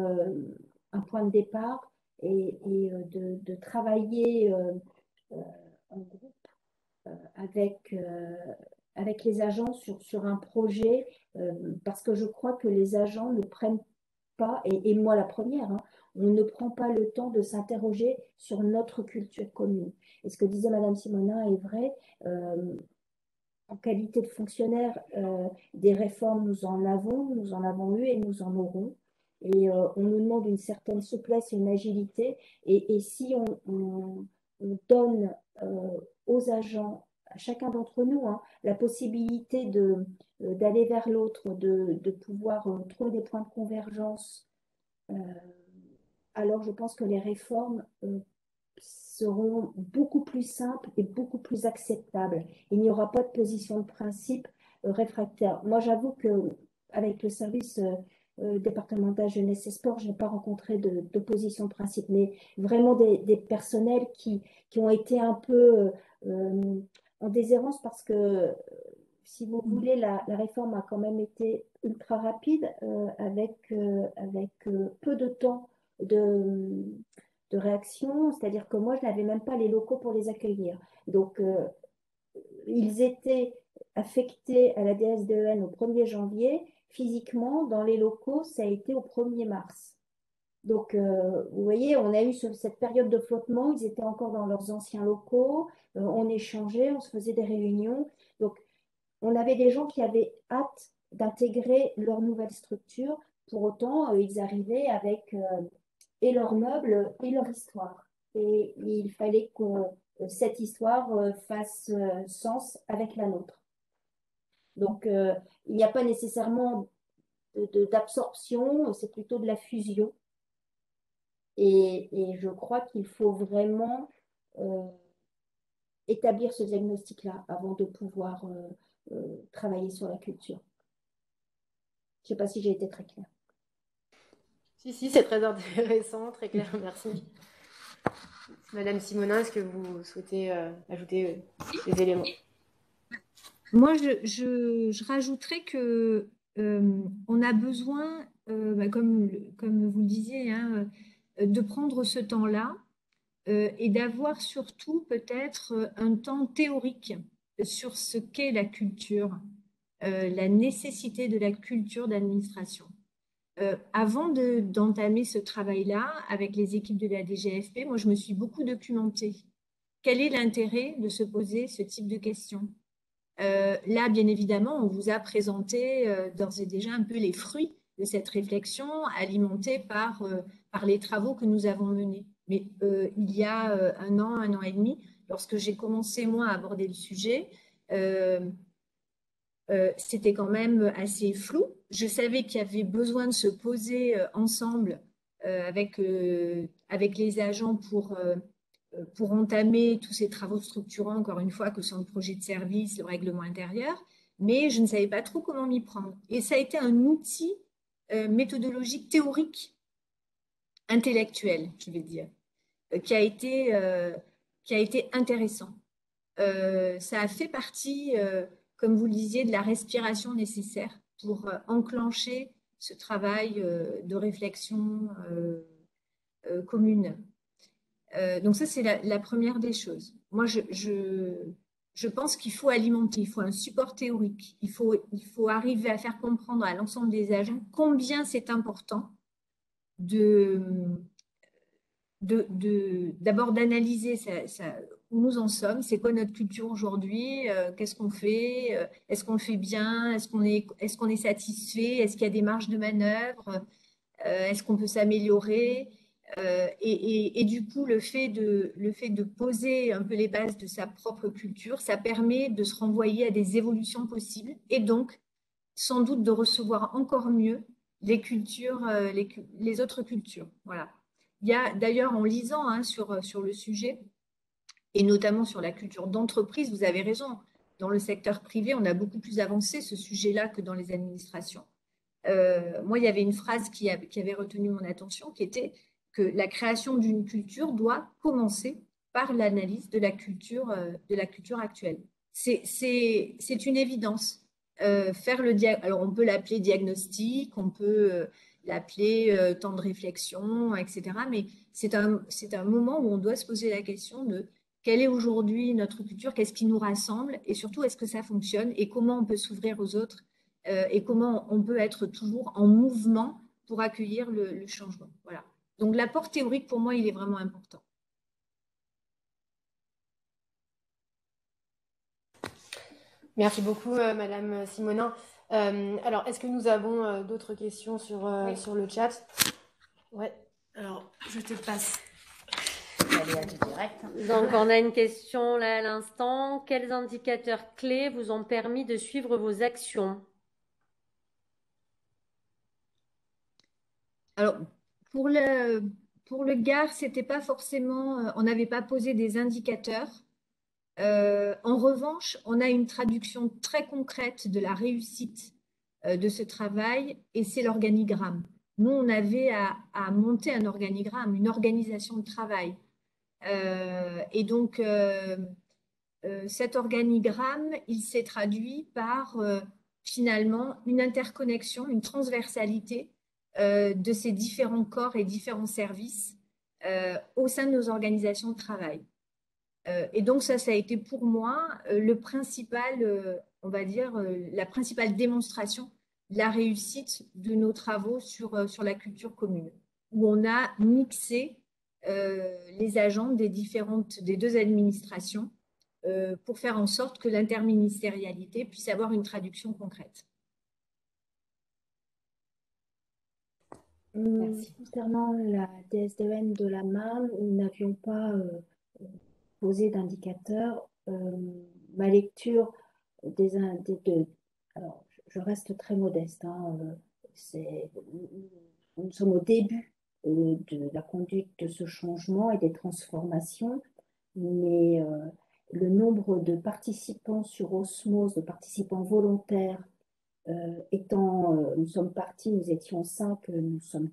un point de départ et de travailler en groupe avec, avec les agents sur un projet, parce que je crois que les agents ne prennent pas, et moi la première, hein, on ne prend pas le temps de s'interroger sur notre culture commune. Et ce que disait Madame Simonin est vrai. En qualité de fonctionnaire, des réformes, nous en avons eu et nous en aurons. Et on nous demande une certaine souplesse et une agilité. Et si on donne aux agents, à chacun d'entre nous, hein, la possibilité d'aller vers l'autre, de pouvoir trouver des points de convergence, alors je pense que les réformes seront beaucoup plus simples et beaucoup plus acceptables. Il n'y aura pas de position de principe réfractaire. Moi, j'avoue que avec le service départemental jeunesse et sport, je n'ai pas rencontré de position de principe, mais vraiment des personnels qui ont été un peu en déshérence parce que si vous voulez, la réforme a quand même été ultra rapide avec peu de temps de réaction, c'est-à-dire que moi, je n'avais même pas les locaux pour les accueillir. Donc, ils étaient affectés à la DSDEN au 1er janvier. Physiquement, dans les locaux, ça a été au 1er mars. Donc, vous voyez, on a eu cette période de flottement. Ils étaient encore dans leurs anciens locaux. On échangeait, on se faisait des réunions. Donc, on avait des gens qui avaient hâte d'intégrer leur nouvelle structure. Pour autant, ils arrivaient avec et leurs meubles et leur histoire. Et il fallait que cette histoire fasse sens avec la nôtre. Donc, il n'y a pas nécessairement d'absorption, c'est plutôt de la fusion. Et je crois qu'il faut vraiment établir ce diagnostic-là avant de pouvoir travailler sur la culture. Je ne sais pas si j'ai été très claire. Si, c'est très intéressant, très clair, merci. Madame Simonin, est-ce que vous souhaitez ajouter des éléments? Moi, je rajouterais que on a besoin, comme vous le disiez, hein, de prendre ce temps-là et d'avoir surtout peut-être un temps théorique sur ce qu'est la culture, la nécessité de la culture d'administration. Avant d'entamer ce travail-là avec les équipes de la DGFP, moi, je me suis beaucoup documentée. Quel est l'intérêt de se poser ce type de questions? Là, bien évidemment, on vous a présenté d'ores et déjà un peu les fruits de cette réflexion alimentée par les travaux que nous avons menés. Mais il y a un an et demi, lorsque j'ai commencé, moi, à aborder le sujet, c'était quand même assez flou. Je savais qu'il y avait besoin de se poser ensemble avec les agents pour entamer tous ces travaux structurants, encore une fois, que sont le projet de service, le règlement intérieur, mais je ne savais pas trop comment m'y prendre. Et ça a été un outil méthodologique, théorique, intellectuel, je vais dire, qui a été intéressant. Ça a fait partie, comme vous le disiez, de la respiration nécessaire pour enclencher ce travail de réflexion commune. Donc ça, c'est la première des choses. Moi, je pense qu'il faut alimenter, il faut un support théorique, il faut arriver à faire comprendre à l'ensemble des agents combien c'est important d'abord d'analyser où nous en sommes, c'est quoi notre culture aujourd'hui, qu'est-ce qu'on fait, est-ce qu'on le fait bien, est-ce qu'on est satisfait, est-ce qu'il y a des marges de manœuvre, est-ce qu'on peut s'améliorer, et du coup, le fait de poser un peu les bases de sa propre culture, ça permet de se renvoyer à des évolutions possibles et donc sans doute de recevoir encore mieux les cultures, les autres cultures. Voilà. Il y a d'ailleurs en lisant hein, sur le sujet, et notamment sur la culture d'entreprise, vous avez raison, dans le secteur privé, on a beaucoup plus avancé ce sujet-là que dans les administrations. Moi, il y avait une phrase qui avait retenu mon attention, qui était que la création d'une culture doit commencer par l'analyse de la culture actuelle. C'est une évidence. Alors, on peut l'appeler diagnostic, on peut l'appeler temps de réflexion, etc. Mais c'est un moment où on doit se poser la question de quelle est aujourd'hui notre culture, qu'est-ce qui nous rassemble et surtout est-ce que ça fonctionne et comment on peut s'ouvrir aux autres et comment on peut être toujours en mouvement pour accueillir le changement. Voilà. Donc l'apport théorique, pour moi, il est vraiment important. Merci beaucoup, Madame Simonin. Alors, est-ce que nous avons d'autres questions sur le chat? Ouais. Alors, je te passe. Allez, à tout direct. Donc, on a une question là à l'instant. Quels indicateurs clés vous ont permis de suivre vos actions? Alors, pour le GAR, c'était pas forcément, on n'avait pas posé des indicateurs. En revanche, on a une traduction très concrète de la réussite de ce travail et c'est l'organigramme. Nous, on avait à monter un organigramme, une organisation de travail. Et donc, cet organigramme, il s'est traduit par finalement une interconnexion, une transversalité de ces différents corps et différents services au sein de nos organisations de travail. Et donc ça a été pour moi le principal, on va dire, la principale démonstration de la réussite de nos travaux sur la culture commune, où on a mixé les agents des deux administrations pour faire en sorte que l'interministérialité puisse avoir une traduction concrète. Merci. Concernant la DSDN de la Marne, nous n'avions pas posé d'indicateurs. Ma lecture alors, je reste très modeste. Hein, nous sommes au début de la conduite de ce changement et des transformations, mais le nombre de participants sur osmose, de participants volontaires, nous sommes partis, nous étions 5, nous sommes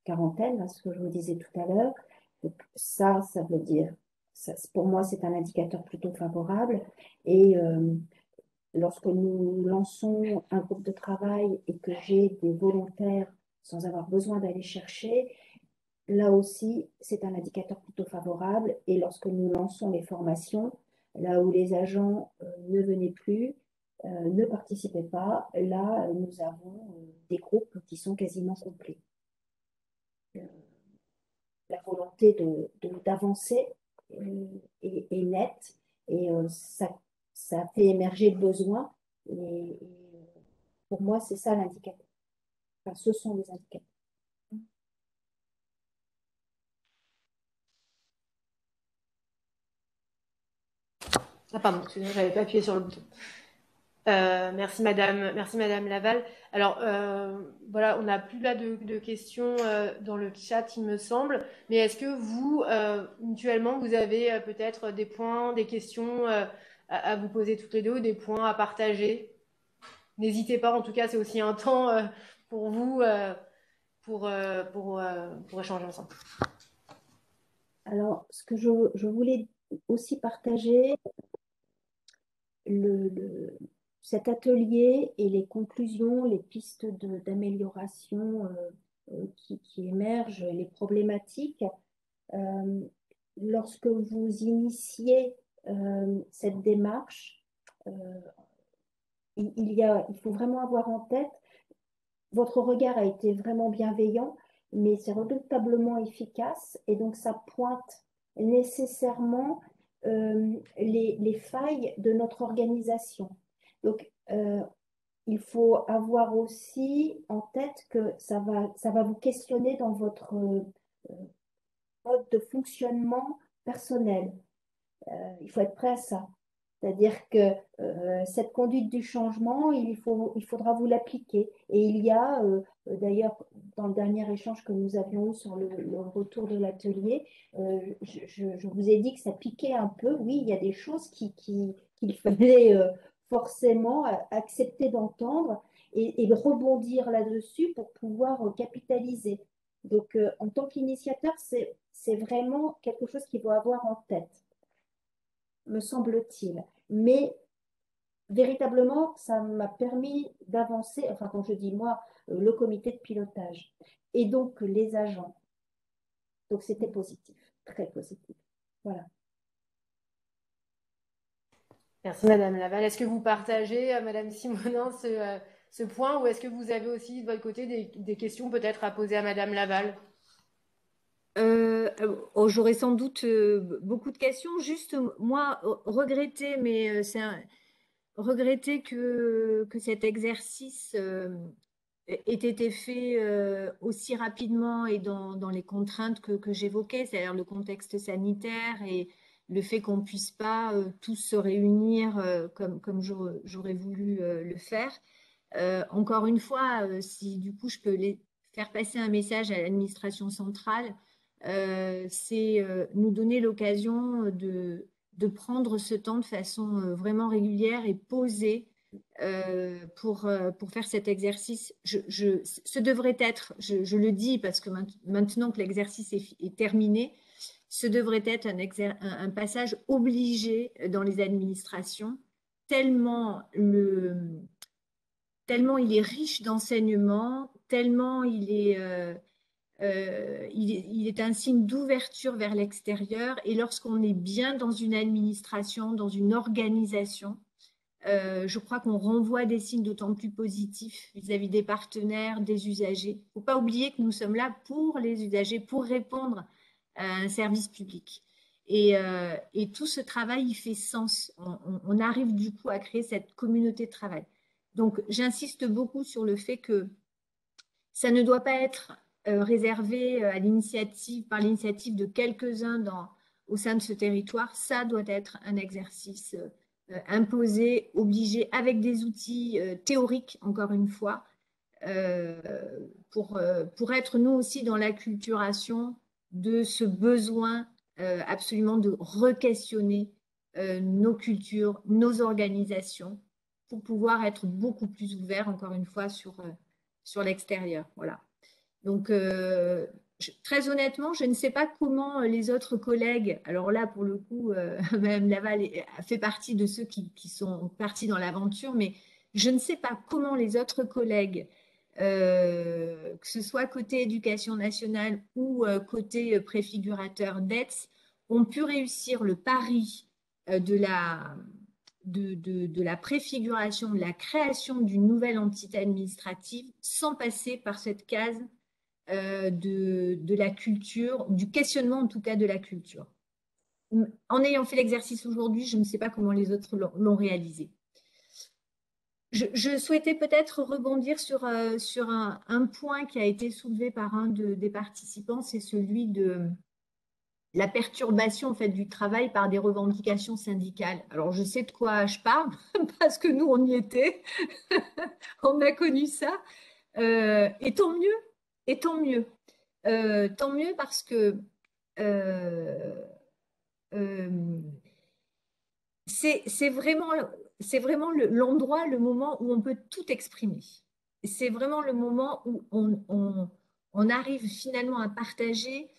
quarantaine, ce que je vous disais tout à l'heure. Donc ça veut dire, pour moi, c'est un indicateur plutôt favorable. Et lorsque nous lançons un groupe de travail et que j'ai des volontaires sans avoir besoin d'aller chercher, là aussi, c'est un indicateur plutôt favorable. Et lorsque nous lançons les formations, là où les agents ne venaient plus, ne participaient pas, là, nous avons des groupes qui sont quasiment complets. La volonté d'avancer est nette et ça fait émerger le besoin. Et pour moi, c'est ça l'indicateur. Enfin, ce sont les indicateurs. Ah pardon, excusez-moi, j'avais pas appuyé sur le bouton. Merci Madame Laval. Alors voilà, on n'a plus là de questions dans le chat, il me semble. Mais est-ce que vous, mutuellement, vous avez peut-être des points, des questions à vous poser toutes les deux, des points à partager? N'hésitez pas, en tout cas, c'est aussi un temps pour vous pour échanger ensemble. Alors, ce que je voulais aussi partager, cet atelier et les conclusions, les pistes d'amélioration qui émergent, les problématiques, lorsque vous initiez cette démarche, il faut vraiment avoir en tête, votre regard a été vraiment bienveillant, mais c'est redoutablement efficace et donc ça pointe nécessairement les failles de notre organisation. Donc, il faut avoir aussi en tête que ça va vous questionner dans votre mode de fonctionnement personnel. Il faut être prêt à ça. C'est-à-dire que cette conduite du changement, il faudra vous l'appliquer. Et il y a, d'ailleurs, dans le dernier échange que nous avions eu sur le retour de l'atelier, je vous ai dit que ça piquait un peu. Oui, il y a des choses qu'il fallait forcément accepter d'entendre et rebondir là-dessus pour pouvoir capitaliser. Donc, en tant qu'initiateur, c'est vraiment quelque chose qu'il faut avoir en tête, me semble-t-il. Mais véritablement, ça m'a permis d'avancer, enfin quand je dis moi, le comité de pilotage et donc les agents. Donc c'était positif, très positif. Voilà. Merci Madame Laval. Est-ce que vous partagez, Madame Simonin, ce point, ou est-ce que vous avez aussi de votre côté des questions peut-être à poser à Madame Laval? J'aurais sans doute beaucoup de questions. Juste, moi, regretter, mais regretter que cet exercice ait été fait aussi rapidement et dans les contraintes que j'évoquais, c'est-à-dire le contexte sanitaire et le fait qu'on ne puisse pas tous se réunir comme j'aurais voulu le faire. Encore une fois, si du coup je peux faire passer un message à l'administration centrale, c'est nous donner l'occasion de prendre ce temps de façon vraiment régulière et posée pour faire cet exercice. Ce devrait être, je le dis parce que maintenant que l'exercice est terminé, ce devrait être un passage obligé dans les administrations, tellement il est riche d'enseignements, tellement il est un signe d'ouverture vers l'extérieur. Et lorsqu'on est bien dans une administration, dans une organisation, je crois qu'on renvoie des signes d'autant plus positifs vis-à-vis des partenaires, des usagers. Il ne faut pas oublier que nous sommes là pour les usagers, pour répondre à un service public. Et tout ce travail, il fait sens. On arrive du coup à créer cette communauté de travail. Donc, j'insiste beaucoup sur le fait que ça ne doit pas être réservé par l'initiative de quelques-uns au sein de ce territoire. Ça doit être un exercice imposé, obligé, avec des outils théoriques, encore une fois, pour être nous aussi dans l'acculturation de ce besoin absolument de re-questionner nos cultures, nos organisations, pour pouvoir être beaucoup plus ouverts, encore une fois, sur l'extérieur. Voilà. Donc, très honnêtement, je ne sais pas comment les autres collègues, alors là, pour le coup, Mme Laval a fait partie de ceux qui sont partis dans l'aventure, mais je ne sais pas comment les autres collègues, que ce soit côté éducation nationale ou côté préfigurateur d'ETS, ont pu réussir le pari de la préfiguration, de la création d'une nouvelle entité administrative sans passer par cette case de la culture, du questionnement en tout cas de la culture. En ayant fait l'exercice aujourd'hui, je ne sais pas comment les autres l'ont réalisé. Je souhaitais peut-être rebondir sur un point qui a été soulevé par un des participants, c'est celui de la perturbation en fait, du travail par des revendications syndicales. Alors, je sais de quoi je parle, parce que nous, on y était, on a connu ça, et tant mieux, et tant mieux. Tant mieux parce que euh, euh, c'est vraiment l'endroit, le moment où on peut tout exprimer. C'est vraiment le moment où on arrive finalement à partager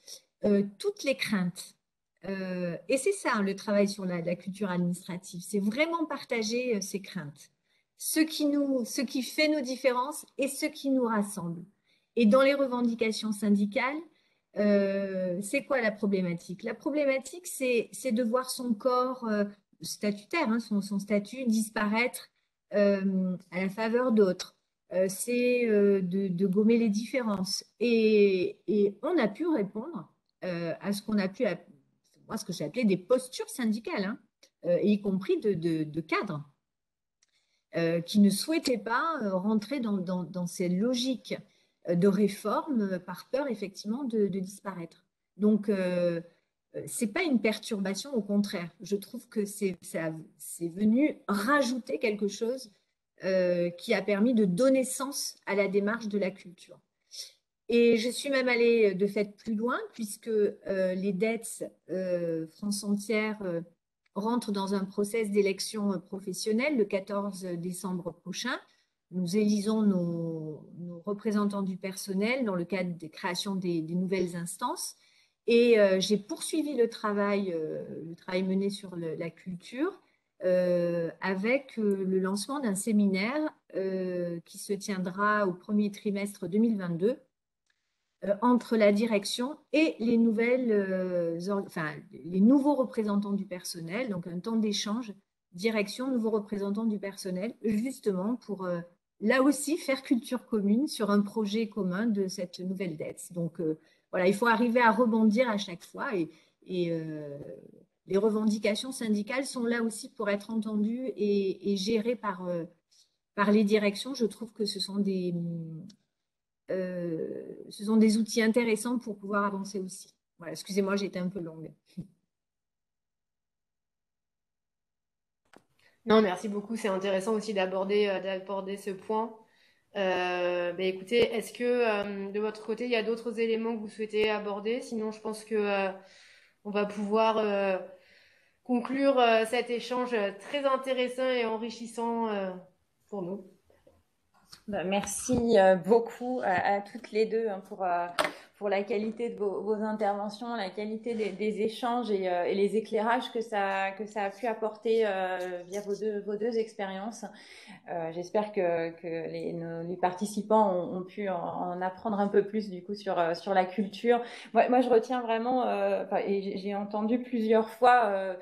toutes les craintes. Et c'est ça le travail sur la culture administrative, c'est vraiment partager ces craintes, ce qui fait nos différences et ce qui nous rassemble. Et dans les revendications syndicales, c'est quoi la problématique? La problématique, c'est de voir son corps statutaire, hein, son statut disparaître à la faveur d'autres. C'est de gommer les différences. Et on a pu répondre à ce qu'on a pu, moi, ce que j'ai appelé des postures syndicales, hein, y compris de cadres qui ne souhaitaient pas rentrer dans ces logiques de réforme par peur effectivement de disparaître. Donc, c'est pas une perturbation, au contraire. Je trouve que c'est venu rajouter quelque chose qui a permis de donner sens à la démarche de la culture. Et je suis même allée de fait plus loin, puisque les DETS France entière rentrent dans un process d'élection professionnelle le 14 décembre prochain. Nous élisons nos représentants du personnel dans le cadre de création des nouvelles instances. Et j'ai poursuivi le travail mené sur la culture avec le lancement d'un séminaire qui se tiendra au premier trimestre 2022 entre la direction et les les nouveaux représentants du personnel, donc un temps d'échange, direction, nouveaux représentants du personnel, justement pour là aussi faire culture commune sur un projet commun de cette nouvelle dette. Donc voilà, il faut arriver à rebondir à chaque fois et les revendications syndicales sont là aussi pour être entendues et gérées par les directions. Je trouve que ce sont des outils intéressants pour pouvoir avancer aussi. Voilà, excusez-moi, j'ai été un peu longue. Non, merci beaucoup. C'est intéressant aussi d'aborder ce point. Écoutez, est-ce que de votre côté, il y a d'autres éléments que vous souhaitez aborder? Sinon, je pense que on va pouvoir conclure cet échange très intéressant et enrichissant pour nous. Merci beaucoup à toutes les deux hein, pour la qualité de vos interventions, la qualité des échanges et les éclairages que ça a pu apporter via vos deux expériences. J'espère que les participants ont pu en apprendre un peu plus du coup sur la culture. Moi, je retiens vraiment, et j'ai entendu plusieurs fois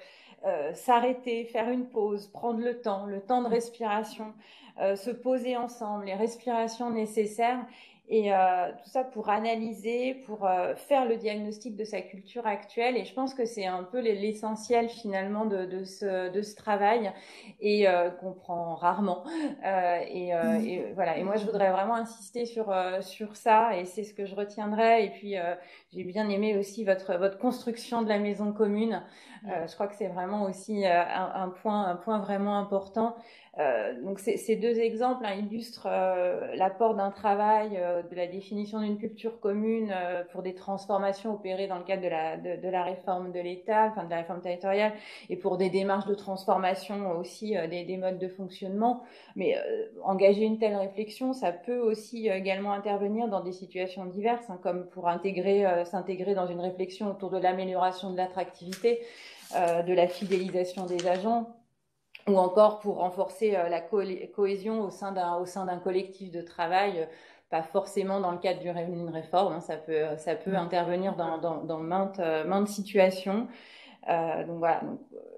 s'arrêter, faire une pause, prendre le temps de respiration, se poser ensemble, les respirations nécessaires. Et tout ça pour analyser, pour faire le diagnostic de sa culture actuelle. Et je pense que c'est un peu l'essentiel finalement de ce travail et qu'on prend rarement. Et voilà. Et moi, je voudrais vraiment insister sur ça. Et c'est ce que je retiendrai. Et puis, j'ai bien aimé aussi votre construction de la maison commune. Je crois que c'est vraiment aussi un point vraiment important. Donc ces deux exemples illustrent l'apport d'un travail de la définition d'une culture commune pour des transformations opérées dans le cadre de la réforme de l'État, enfin de la réforme territoriale, et pour des démarches de transformation aussi des modes de fonctionnement. Mais engager une telle réflexion, ça peut aussi également intervenir dans des situations diverses, hein, comme pour s'intégrer dans une réflexion autour de l'amélioration de l'attractivité, de la fidélisation des agents, ou encore pour renforcer la cohésion au sein d'un collectif de travail, pas forcément dans le cadre d'une réforme, hein, ça peut intervenir dans maintes situations. Donc voilà,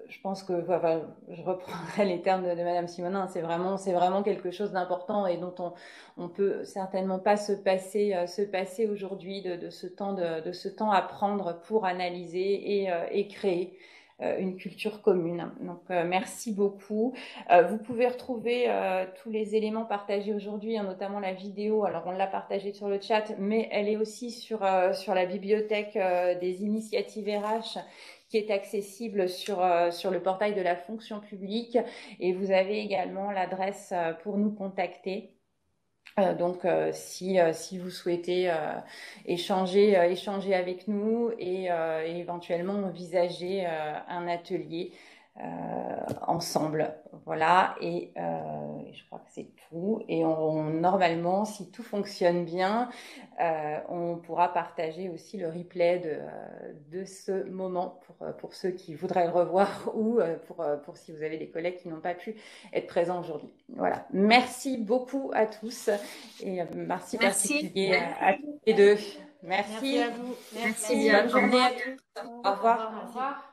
je pense que je reprendrai les termes de Madame Simonin, c'est vraiment quelque chose d'important et dont on peut certainement pas se passer aujourd'hui de ce temps à prendre pour analyser et créer une culture commune. Donc merci beaucoup. Vous pouvez retrouver tous les éléments partagés aujourd'hui, hein, notamment la vidéo. Alors on l'a partagée sur le chat, mais elle est aussi sur la bibliothèque des initiatives RH, qui est accessible sur le portail de la fonction publique, et vous avez également l'adresse pour nous contacter. Donc si vous souhaitez échanger avec nous et éventuellement envisager un atelier ensemble. Voilà, et je crois que c'est tout. Et normalement, si tout fonctionne bien, on pourra partager aussi le replay de ce moment pour ceux qui voudraient le revoir ou pour si vous avez des collègues qui n'ont pas pu être présents aujourd'hui. Voilà. Merci beaucoup à tous et merci particulier à tous les deux. Merci. Merci à vous. Merci bien. Bonne journée à tous. Au revoir. Au revoir.